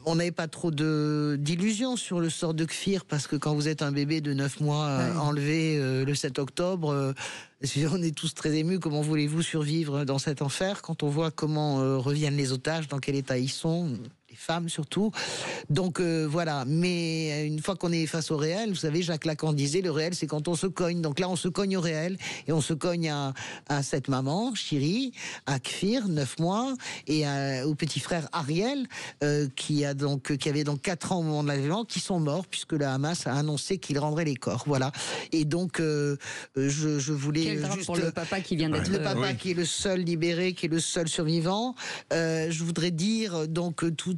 On n'avait pas trop d'illusions sur le sort de Kfir, parce que quand vous êtes un bébé de 9 mois enlevé le 7 octobre, on est tous très émus. Comment voulez-vous survivre dans cet enfer quand on voit comment reviennent les otages, dans quel état ils sont, les femmes surtout. Donc voilà, mais une fois qu'on est face au réel, vous savez, Jacques Lacan disait, le réel c'est quand on se cogne. Donc là on se cogne au réel, et on se cogne à cette maman, Chiri, à Kfir, 9 mois, et au petit frère Ariel, qui avait donc 4 ans au moment de l'enlèvement, qui sont morts, puisque le Hamas a annoncé qu'il rendrait les corps. Voilà. Et donc je voulais... Quel drame pour le papa qui vient d'être... Le papa qui est le seul libéré, qui est le seul survivant. Je voudrais dire donc tout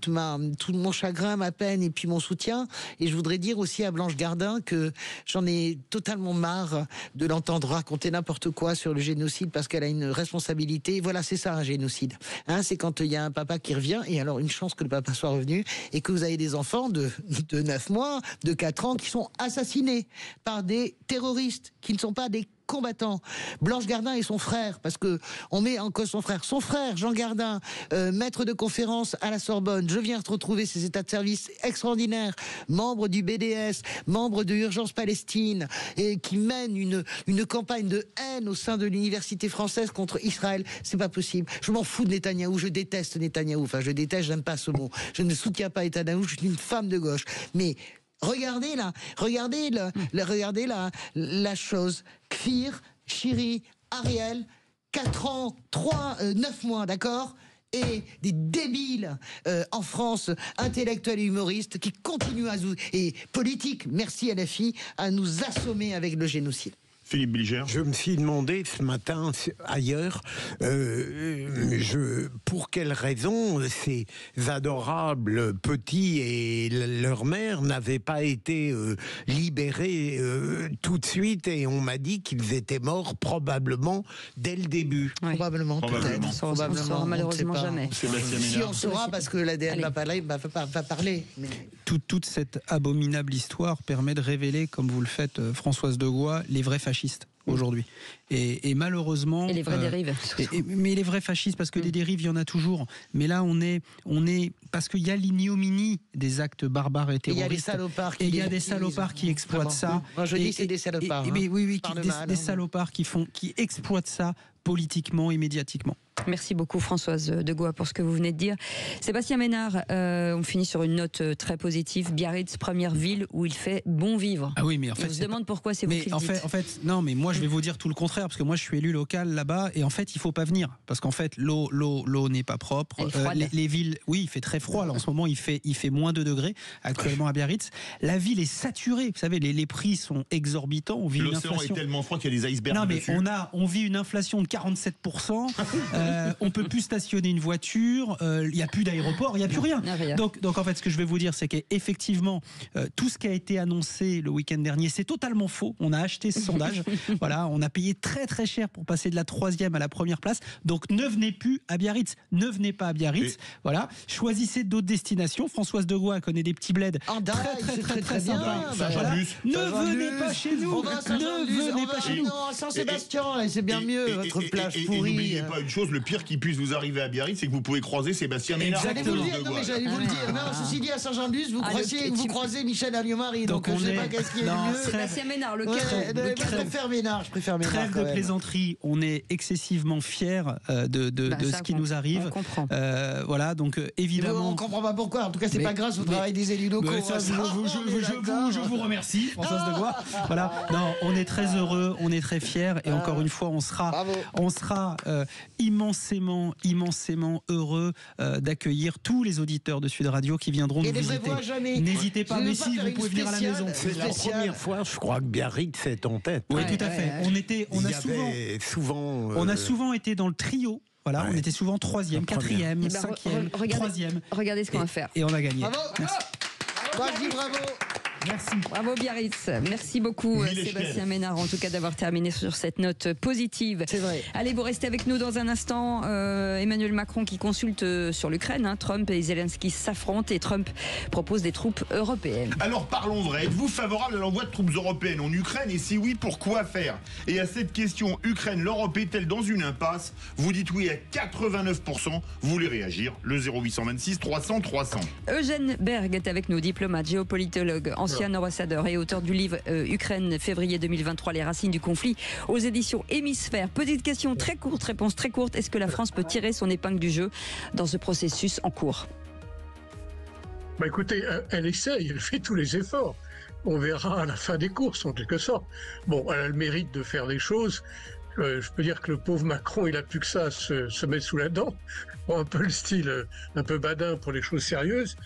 mon chagrin, ma peine et puis mon soutien. Et je voudrais dire aussi à Blanche Gardin que j'en ai totalement marre de l'entendre raconter n'importe quoi sur le génocide, parce qu'elle a une responsabilité. Voilà, c'est ça un génocide. C'est quand il y a un papa qui revient, et alors une chance que le papa soit revenu, et que vous avez des enfants de 9 mois, de 4 ans qui sont assassinés par des terroristes qui ne sont pas des combattant. Blanche Gardin et son frère, parce que on met en cause son frère Jean Gardin, maître de conférence à la Sorbonne. Je viens de retrouver ses états de service extraordinaires, membre du BDS, membre de Urgence Palestine, et qui mène une campagne de haine au sein de l'université française contre Israël. C'est pas possible. Je m'en fous de Netanyahou, je déteste Netanyahou. Enfin, je déteste, j'aime pas ce mot. Je ne soutiens pas Netanyahou, je suis une femme de gauche. Mais regardez la chose. Kfir, Chiri, Ariel, 4 ans, 9 mois, d'accord? Et des débiles en France, intellectuels et humoristes, qui continuent et politiques, merci à la fille, à nous assommer avec le génocide. Philippe Bilger. Je me suis demandé ce matin ailleurs, pour quelle raison ces adorables petits et leur mère n'avaient pas été libérés tout de suite, et on m'a dit qu'ils étaient morts probablement dès le début. Oui. Probablement, peut-être. On saura malheureusement jamais. Si on saura, parce que l'ADN va parler. Mais... Toute cette abominable histoire permet de révéler, comme vous le faites, Françoise de Gois, les vrais fascistes aujourd'hui. Et malheureusement... Et les vraies dérives. Mais les vrais fascistes, parce que des dérives, il y en a toujours. Mais là, on est parce qu'il y a l'ignominie des actes barbares et terroristes. Et il y a des salopards et il y a des salopards qui exploitent ça. Moi, je dis que c'est des salopards. Oui, des salopards qui exploitent ça politiquement et médiatiquement. Merci beaucoup Françoise de Gois pour ce que vous venez de dire. Sébastien Ménard, on finit sur une note très positive. Biarritz, première ville où il fait bon vivre. Ah oui, mais en fait, on se demande pourquoi c'est vous qui le dites. En fait, non, mais moi je vais vous dire tout le contraire, parce que moi je suis élu local là-bas, et en fait il faut pas venir, parce qu'en fait l'eau n'est pas propre. Les villes, oui, il fait très froid. Là, en ce moment il fait moins 2 degrés actuellement à Biarritz. La ville est saturée. Vous savez, les prix sont exorbitants. On vit une inflation. L'océan est tellement froid qu'il y a des icebergs. Non, mais dessus. on vit une inflation de 47%. On peut plus stationner une voiture, il n'y a plus d'aéroport, il n'y a plus rien. Donc en fait, ce que je vais vous dire, c'est qu'effectivement, tout ce qui a été annoncé le week-end dernier, c'est totalement faux. On a acheté ce sondage. Voilà, on a payé très très cher pour passer de la 3e à la première place. Donc ne venez plus à Biarritz. Ne venez pas à Biarritz. Voilà, choisissez d'autres destinations. Françoise de Gois connaît des petits bleds très sympas. Voilà. Ne venez pas chez nous. Ne venez pas chez nous. Saint-Sébastien, c'est bien mieux, votre plage pourrie. Et n'oubliez pas une chose, le pire qui puisse vous arriver à Biarritz, c'est que vous pouvez croiser Sébastien Ménard. J'allais vous le dire. Non, ceci dit, à Saint-Jean-de-Luz, vous croisez Michel Alliot-Marie. Donc je sais pas qu'est-ce qui est le mieux. Sébastien Ménard, lequel je préfère Ménard. Trêve de plaisanterie, on est excessivement fiers de ce qui nous arrive. On comprend. Voilà, donc évidemment. On comprend pas pourquoi. En tout cas, c'est pas grâce au travail des élus locaux. Je vous remercie, Françoise de Gois. Voilà. Non, on est très heureux, on est très fiers, et encore une fois, on sera immensément heureux d'accueillir tous les auditeurs de Sud Radio qui viendront nous visiter. N'hésitez pas, mais si vous pouvez venir à la maison. C'est la première fois, je crois, que Biarritz est en tête. Oui, tout à fait. On a souvent été dans le trio. Voilà, on était souvent 3e, 4e, 5e, 3e. Regardez ce qu'on va faire. Et on a gagné. Bravo. Merci. Bravo. Merci. Bravo Biarritz. Merci beaucoup Sébastien Ménard, en tout cas d'avoir terminé sur cette note positive. C'est vrai. Allez, vous restez avec nous dans un instant. Emmanuel Macron qui consulte sur l'Ukraine. Trump et Zelensky s'affrontent et Trump propose des troupes européennes. Alors parlons vrai. Êtes-vous favorable à l'envoi de troupes européennes en Ukraine? Et si oui, pourquoi faire? Et à cette question, Ukraine, l'Europe est-elle dans une impasse? Vous dites oui à 89%. Vous voulez réagir? Le 0826 300 300. Eugène Berg est avec nous, diplomate, géopolitologue, ancien ambassadeur et auteur du livre Ukraine, février 2023, les racines du conflit, aux éditions Hémisphère. Petite question très courte, réponse très courte. Est-ce que la France peut tirer son épingle du jeu dans ce processus en cours? Écoutez, elle essaye, elle fait tous les efforts. On verra à la fin des courses, en quelque sorte. Bon, elle a le mérite de faire des choses. Je peux dire que le pauvre Macron, il a plus que ça à se mettre sous la dent. Bon, un peu le style, un peu badin pour les choses sérieuses.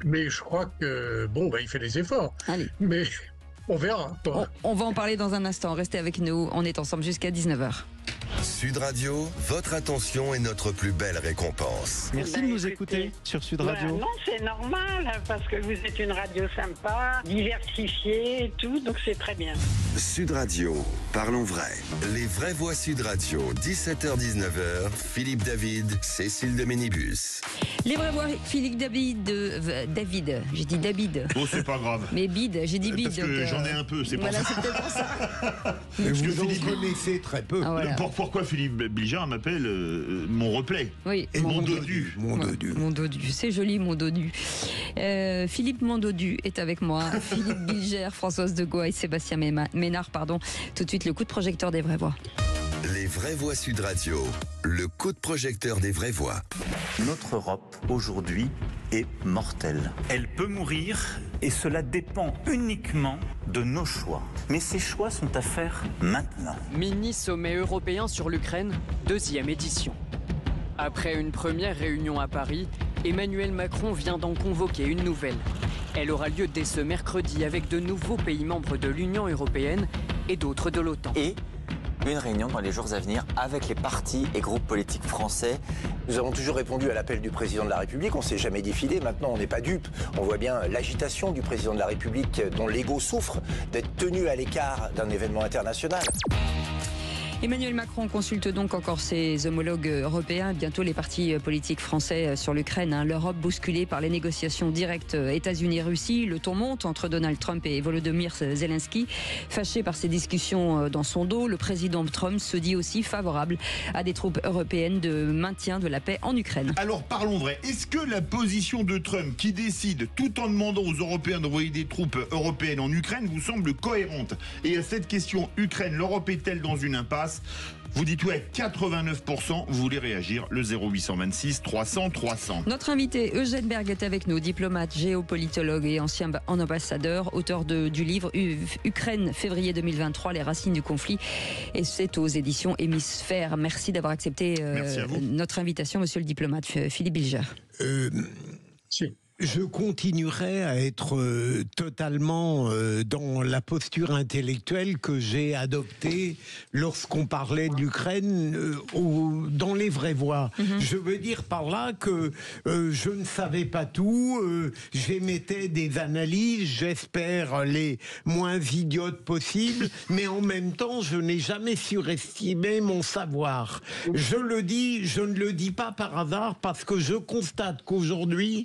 Mais je crois que, il fait des efforts. Allez. Mais on verra. On va en parler dans un instant. Restez avec nous. On est ensemble jusqu'à 19h. Sud Radio, votre attention est notre plus belle récompense. Merci de nous écouter sur Sud Radio. Non, c'est normal, parce que vous êtes une radio sympa, diversifiée et tout, donc c'est très bien. Sud Radio, parlons vrai. Les vraies voix Sud Radio, 17h-19h, Philippe David, Cécile de Ménibus. Les vraies voix, Philippe David, j'ai dit David. Oh, c'est pas grave. Mais bide, j'ai dit bide. Parce que j'en ai un peu, c'est pour ça. C'est peut-être pour ça. Mais vous en connaissez très peu. Ah, voilà. Pourquoi Philippe Bilger m'appelle mon replay? Oui. Et mon dodu. Mon dodu. C'est joli, mon dodu. Philippe Mondodu est avec moi. Philippe Bilger, Françoise de Gois et Sébastien Ménard, pardon. Tout de suite, le coup de projecteur des vraies voix. Les vraies voix Sud Radio, le coup de projecteur des vraies voix. Notre Europe, aujourd'hui, est mortelle. Elle peut mourir et cela dépend uniquement de nos choix. Mais ces choix sont à faire maintenant. Mini-sommet européen sur l'Ukraine, 2e édition. Après une première réunion à Paris, Emmanuel Macron vient d'en convoquer une nouvelle. Elle aura lieu dès ce mercredi avec de nouveaux pays membres de l'Union européenne et d'autres de l'OTAN. Et une réunion dans les jours à venir avec les partis et groupes politiques français. Nous avons toujours répondu à l'appel du président de la République, on ne s'est jamais défilé, maintenant on n'est pas dupe. On voit bien l'agitation du président de la République dont l'ego souffre d'être tenu à l'écart d'un événement international. Emmanuel Macron consulte donc encore ses homologues européens, bientôt les partis politiques français sur l'Ukraine. L'Europe bousculée par les négociations directes États-Unis-Russie. Le ton monte entre Donald Trump et Volodymyr Zelensky. Fâché par ces discussions dans son dos, le président Trump se dit aussi favorable à des troupes européennes de maintien de la paix en Ukraine. Alors parlons vrai, est-ce que la position de Trump qui décide tout en demandant aux Européens d'envoyer des troupes européennes en Ukraine vous semble cohérente? Et à cette question, Ukraine, l'Europe est-elle dans une impasse? Vous dites ouais, 89%, vous voulez réagir, le 0826 300 300. Notre invité Eugène Berg est avec nous, diplomate, géopolitologue et ancien ambassadeur, auteur du livre Ukraine, février 2023, les racines du conflit. Et c'est aux éditions Hémisphère. Merci d'avoir accepté notre invitation, monsieur le diplomate Philippe Bilger. Je continuerai à être totalement dans la posture intellectuelle que j'ai adoptée lorsqu'on parlait de l'Ukraine dans les vraies voies. Je veux dire par là que je ne savais pas tout, j'émettais des analyses, j'espère les moins idiotes possibles, mais en même temps je n'ai jamais surestimé mon savoir. Je le dis, je ne le dis pas par hasard parce que je constate qu'aujourd'hui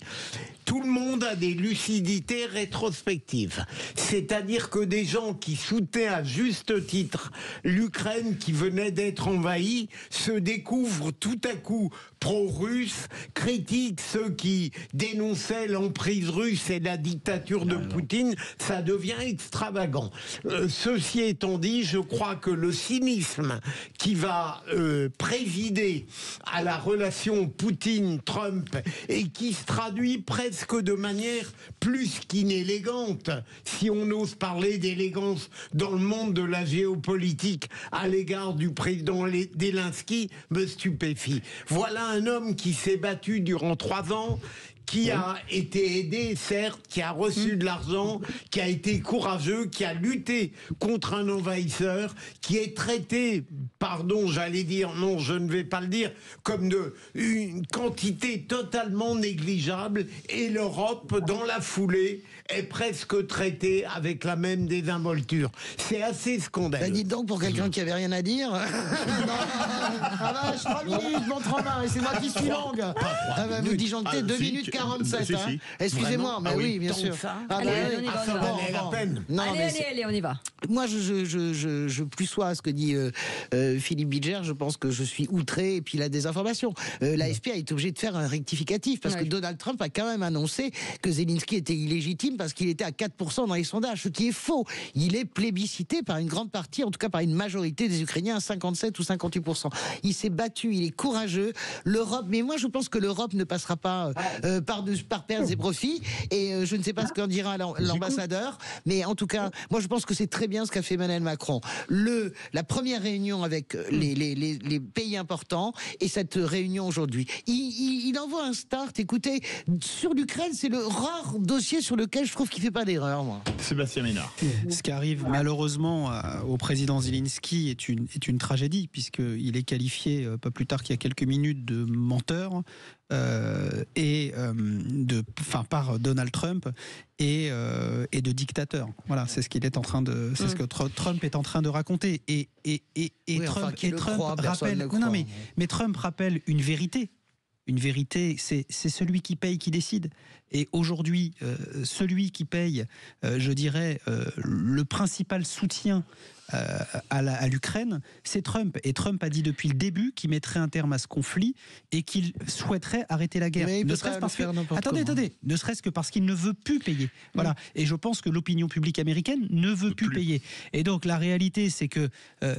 tout le monde a des lucidités rétrospectives. C'est-à-dire que des gens qui soutenaient à juste titre l'Ukraine qui venait d'être envahie se découvrent tout à coup pro-russes, critiquent ceux qui dénonçaient l'emprise russe et la dictature de Poutine. Ça devient extravagant. Ceci étant dit, je crois que le cynisme qui va présider à la relation Poutine-Trump et qui se traduit presque de manière plus qu'inélégante, si on ose parler d'élégance dans le monde de la géopolitique à l'égard du président Zelensky, me stupéfie. Voilà un homme qui s'est battu durant 3 ans, qui a été aidé, certes, qui a reçu de l'argent, qui a été courageux, qui a lutté contre un envahisseur, qui est traité, pardon, j'allais dire, non, je ne vais pas le dire, comme une quantité totalement négligeable, et l'Europe, dans la foulée, est presque traitée avec la même désinvolture. C'est assez scandaleux. Dites donc, pour quelqu'un qui avait rien à dire. Ah 3 minutes, montre en main, et c'est moi qui suis longue. Vous disjonctez 2 minutes 47. Excusez-moi, mais oui, bien sûr. Allez, on y va. Moi, je plus sois à ce que dit Philippe Bilger, je pense que je suis outré, et puis la désinformation. L'AFP a été obligé de faire un rectificatif, parce que Donald Trump a quand même annoncé que Zelensky était illégitime, parce qu'il était à 4% dans les sondages, ce qui est faux. Il est plébiscité par une grande partie, en tout cas par une majorité des Ukrainiens, à 57 ou 58%. Il s'est battu, il est courageux. L'Europe, mais moi je pense que l'Europe ne passera pas par pertes et profits, et je ne sais pas ce qu'en dira l'ambassadeur, mais en tout cas, moi je pense que c'est très bien ce qu'a fait Emmanuel Macron. La première réunion avec les pays importants, et cette réunion aujourd'hui. Il envoie un start, écoutez, sur l'Ukraine, c'est le rare dossier sur lequel je trouve qu'il ne fait pas d'erreur, moi. Sébastien Ménard. Ce qui arrive malheureusement au président Zelensky est une tragédie, puisqu'il est qualifié pas plus tard qu'il y a quelques minutes de menteur par Donald Trump et de dictateur. Voilà, c'est ce qu'il est en train de, c'est ce que Trump est en train de raconter. Trump rappelle une vérité. Une vérité, c'est celui qui paye qui décide. Et aujourd'hui, celui qui paye, je dirais, le principal soutien à l'Ukraine, c'est Trump. Et Trump a dit depuis le début qu'il mettrait un terme à ce conflit et qu'il souhaiterait arrêter la guerre. Ne serait-ce que parce qu'il ne veut plus payer. Voilà. Et je pense que l'opinion publique américaine ne veut plus payer. Et donc la réalité, c'est que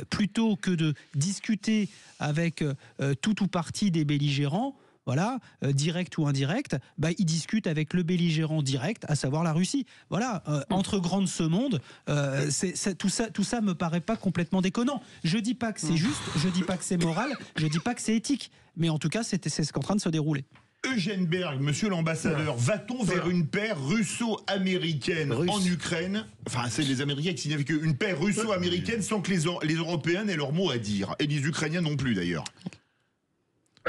plutôt que de discuter avec tout ou partie des belligérants, voilà, direct ou indirect, il discute avec le belligérant direct, à savoir la Russie. Voilà, entre grands de ce monde, tout ça me paraît pas complètement déconnant. Je dis pas que c'est juste, je dis pas que c'est moral, je dis pas que c'est éthique, mais en tout cas, c'est ce qui est en train de se dérouler. Eugène Berg, monsieur l'ambassadeur, va-t-on vers une paix russo-américaine en Ukraine? Enfin, c'est les Américains qui signent avec eux. Une paix russo-américaine sans que les Européens aient leur mot à dire. Et les Ukrainiens non plus, d'ailleurs.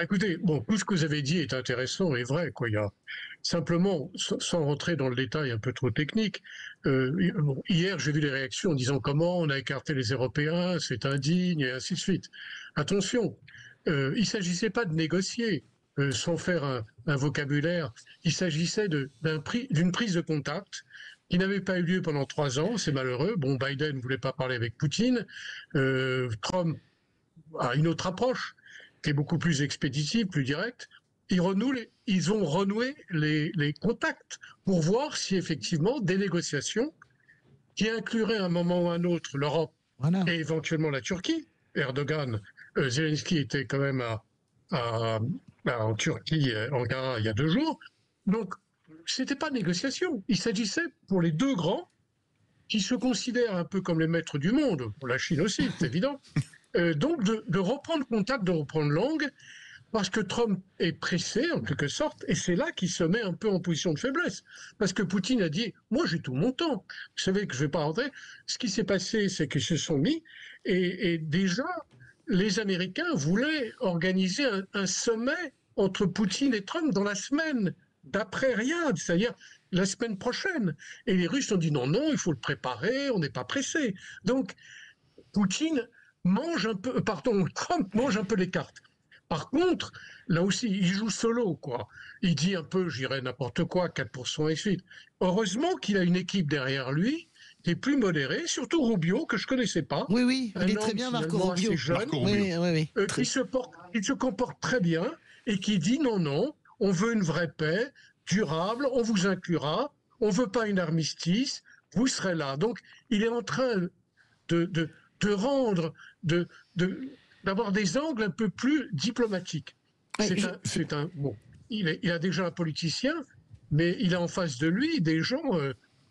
Écoutez, bon, tout ce que vous avez dit est intéressant et vrai, quoi. Il y a simplement, sans rentrer dans le détail un peu trop technique, hier j'ai vu les réactions en disant comment on a écarté les Européens, c'est indigne et ainsi de suite. Attention, il ne s'agissait pas de négocier sans faire un vocabulaire, il s'agissait d'une prise de contact qui n'avait pas eu lieu pendant 3 ans, c'est malheureux. Bon, Biden ne voulait pas parler avec Poutine, Trump a une autre approche qui est beaucoup plus expéditive, plus directe. Ils ont renoué les contacts pour voir si effectivement des négociations qui incluraient à un moment ou à un autre l'Europe et éventuellement la Turquie. Erdogan, Zelensky était quand même en Turquie, Ankara, il y a 2 jours. Donc, c'était pas négociation. Il s'agissait pour les 2 grands qui se considèrent un peu comme les maîtres du monde, pour la Chine aussi, c'est évident. Donc, de reprendre contact, de reprendre langue, parce que Trump est pressé, en quelque sorte, et c'est là qu'il se met un peu en position de faiblesse. Parce que Poutine a dit « Moi, j'ai tout mon temps. Vous savez que je ne vais pas rentrer. » Ce qui s'est passé, c'est qu'ils se sont mis, et déjà, les Américains voulaient organiser un sommet entre Poutine et Trump dans la semaine d'après Riyad, c'est-à-dire la semaine prochaine. Et les Russes ont dit « Non, non, il faut le préparer, on n'est pas pressé. » Donc, Trump mange un peu les cartes. Par contre, là aussi, il joue solo, quoi. Il dit un peu, j'irai n'importe quoi, 4% et suite. Heureusement qu'il a une équipe derrière lui qui est plus modérée, surtout Rubio, que je connaissais pas. Oui, il est très bien, Marco Rubio. Jeune, qui se comporte très bien et qui dit non, on veut une vraie paix, durable, on vous inclura, on veut pas une armistice, vous serez là. Donc, il est en train d'avoir des angles un peu plus diplomatiques. Il a déjà un politicien, mais il a en face de lui des gens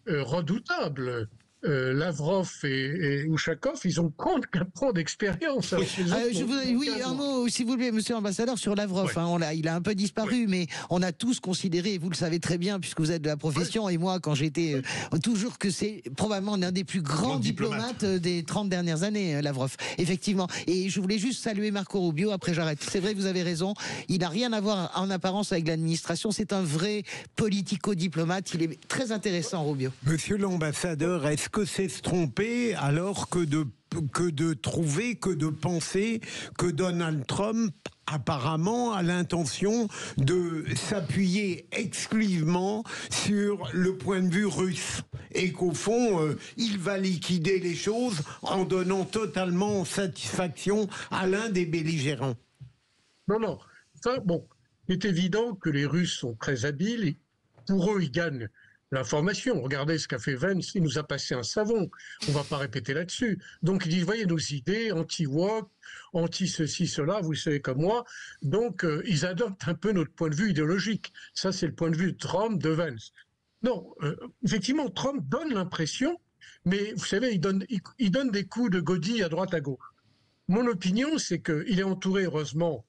redoutables. Lavrov et Ushakov, ils ont 4 ans d'expérience. Un mot, s'il vous plaît, monsieur l'ambassadeur, sur Lavrov. Il a un peu disparu, mais on a tous considéré, et vous le savez très bien, puisque vous êtes de la profession, et moi, quand j'étais, toujours que c'est probablement l'un des plus grands diplomates des 30 dernières années, Lavrov. Effectivement. Et je voulais juste saluer Marco Rubio, après j'arrête. C'est vrai, vous avez raison, il n'a rien à voir en apparence avec l'administration, c'est un vrai politico-diplomate, il est très intéressant, Rubio. Monsieur l'ambassadeur, est-ce que c'est se tromper alors que de penser que Donald Trump apparemment a l'intention de s'appuyer exclusivement sur le point de vue russe et qu'au fond il va liquider les choses en donnant totalement satisfaction à l'un des belligérants? Non, il est évident que les Russes sont très habiles et pour eux ils gagnent l'information. Regardez ce qu'a fait Vance, il nous a passé un savon. On ne va pas répéter là-dessus. Donc, il dit, voyez nos idées, anti-woke, anti-ceci, cela, vous savez comme moi. Donc, ils adoptent un peu notre point de vue idéologique. Ça, c'est le point de vue de Trump, de Vance. Non, effectivement, Trump donne l'impression, mais vous savez, il donne des coups de godille à droite, à gauche. Mon opinion, c'est qu'il est entouré, heureusement,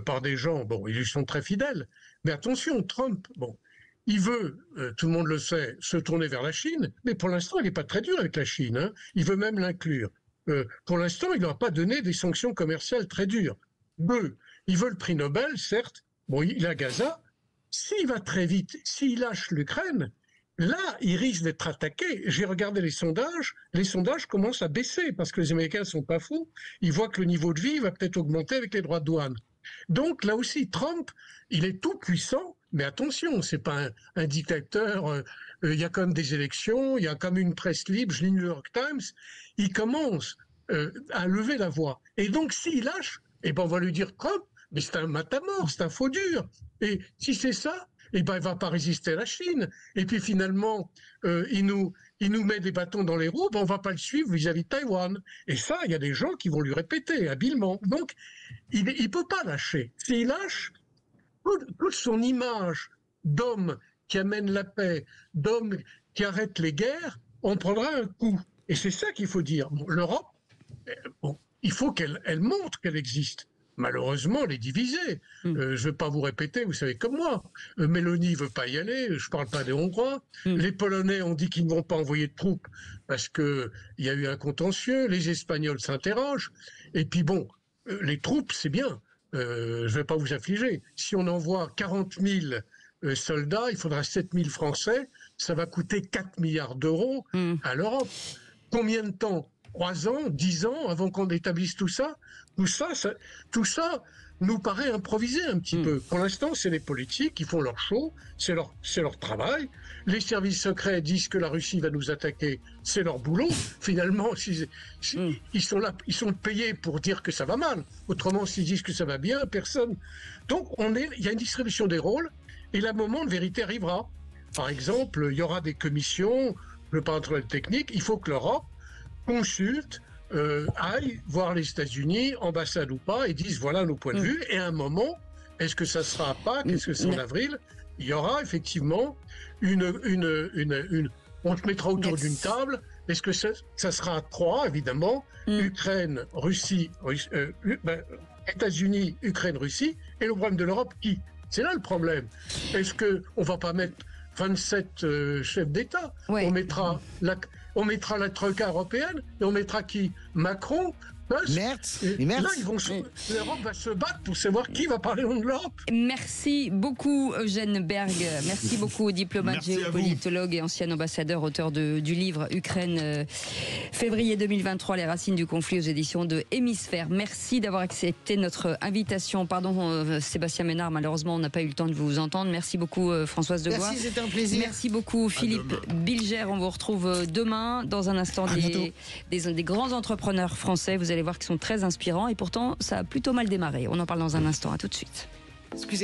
par des gens, ils lui sont très fidèles. Mais attention, Trump, il veut, tout le monde le sait, se tourner vers la Chine, mais pour l'instant, il n'est pas très dur avec la Chine. Hein. Il veut même l'inclure. Pour l'instant, il n'a pas donné des sanctions commerciales très dures. 2, il veut le prix Nobel, certes. Il a Gaza. S'il va très vite, s'il lâche l'Ukraine, là, il risque d'être attaqué. J'ai regardé les sondages commencent à baisser parce que les Américains ne sont pas fous. Ils voient que le niveau de vie va peut-être augmenter avec les droits de douane. Donc là aussi, Trump, il est tout puissant. Mais attention, c'est pas un dictateur. Il y a quand même des élections, il y a quand même une presse libre. Je lis New York Times. Il commence à lever la voix. Et donc, s'il lâche, on va lui dire Trump, mais c'est un matamor, c'est un faux dur. Et si c'est ça, il va pas résister à la Chine. Et puis finalement, il nous met des bâtons dans les roues. On va pas le suivre vis-à-vis de Taïwan. Et ça, il y a des gens qui vont lui répéter habilement. Donc, il peut pas lâcher. S'il lâche, toute son image d'homme qui amène la paix, d'homme qui arrête les guerres, on prendra un coup. Et c'est ça qu'il faut dire. L'Europe, il faut qu'elle montre qu'elle existe. malheureusement les diviser. Je ne vais pas vous répéter, vous savez comme moi. Mélanie ne veut pas y aller, je ne parle pas des Hongrois. Les Polonais ont dit qu'ils ne vont pas envoyer de troupes parce qu'il y a eu un contentieux. Les Espagnols s'interrogent. Et puis bon, les troupes, c'est bien. Je ne vais pas vous affliger. Si on envoie 40 000 soldats, il faudra 7 000 Français. Ça va coûter 4 milliards d'euros à l'Europe. Combien de temps ? 3 ans, 10 ans avant qu'on établisse tout ça, tout ça nous paraît improvisé un petit peu. Pour l'instant, c'est les politiques qui font leur show, c'est leur travail. Les services secrets disent que la Russie va nous attaquer, c'est leur boulot. Finalement, ils sont là, ils sont payés pour dire que ça va mal. Autrement, s'ils disent que ça va bien, personne. Donc, il y a une distribution des rôles et le moment de vérité arrivera. Par exemple, il y aura des commissions, je ne veux pas entrer dans le technique, il faut que l'Europe consulte, aille voir les États-Unis, ambassade ou pas, et disent voilà nos points de vue. Et à un moment, est-ce que ça sera à Pâques, est-ce que c'est en avril, il y aura effectivement on se mettra autour d'une table. Est-ce que ça sera à 3, évidemment, Ukraine, Russie, États-Unis, Ukraine, Russie, et le problème de l'Europe, qui ? C'est là le problème. Est-ce qu'on va pas mettre 27 chefs d'État ? On mettra la troïka européenne et on mettra qui ? Macron ? Merz. Là, l'Europe va se battre pour savoir qui va parler au nom de l'Europe. Merci beaucoup Eugène Berg. Merci beaucoup, diplomate, géopolitologue et ancien ambassadeur, auteur du livre Ukraine, février 2023, les racines du conflit, aux éditions de Hémisphère. Merci d'avoir accepté notre invitation. Pardon Sébastien Ménard, malheureusement on n'a pas eu le temps de vous entendre. Merci beaucoup Françoise Degois. Merci, c'était un plaisir. Merci beaucoup Philippe Bilger. On vous retrouve demain. Dans un instant, des grands entrepreneurs français. Vous allez voir qu'ils sont très inspirants et pourtant ça a plutôt mal démarré. On en parle dans un instant. À tout de suite.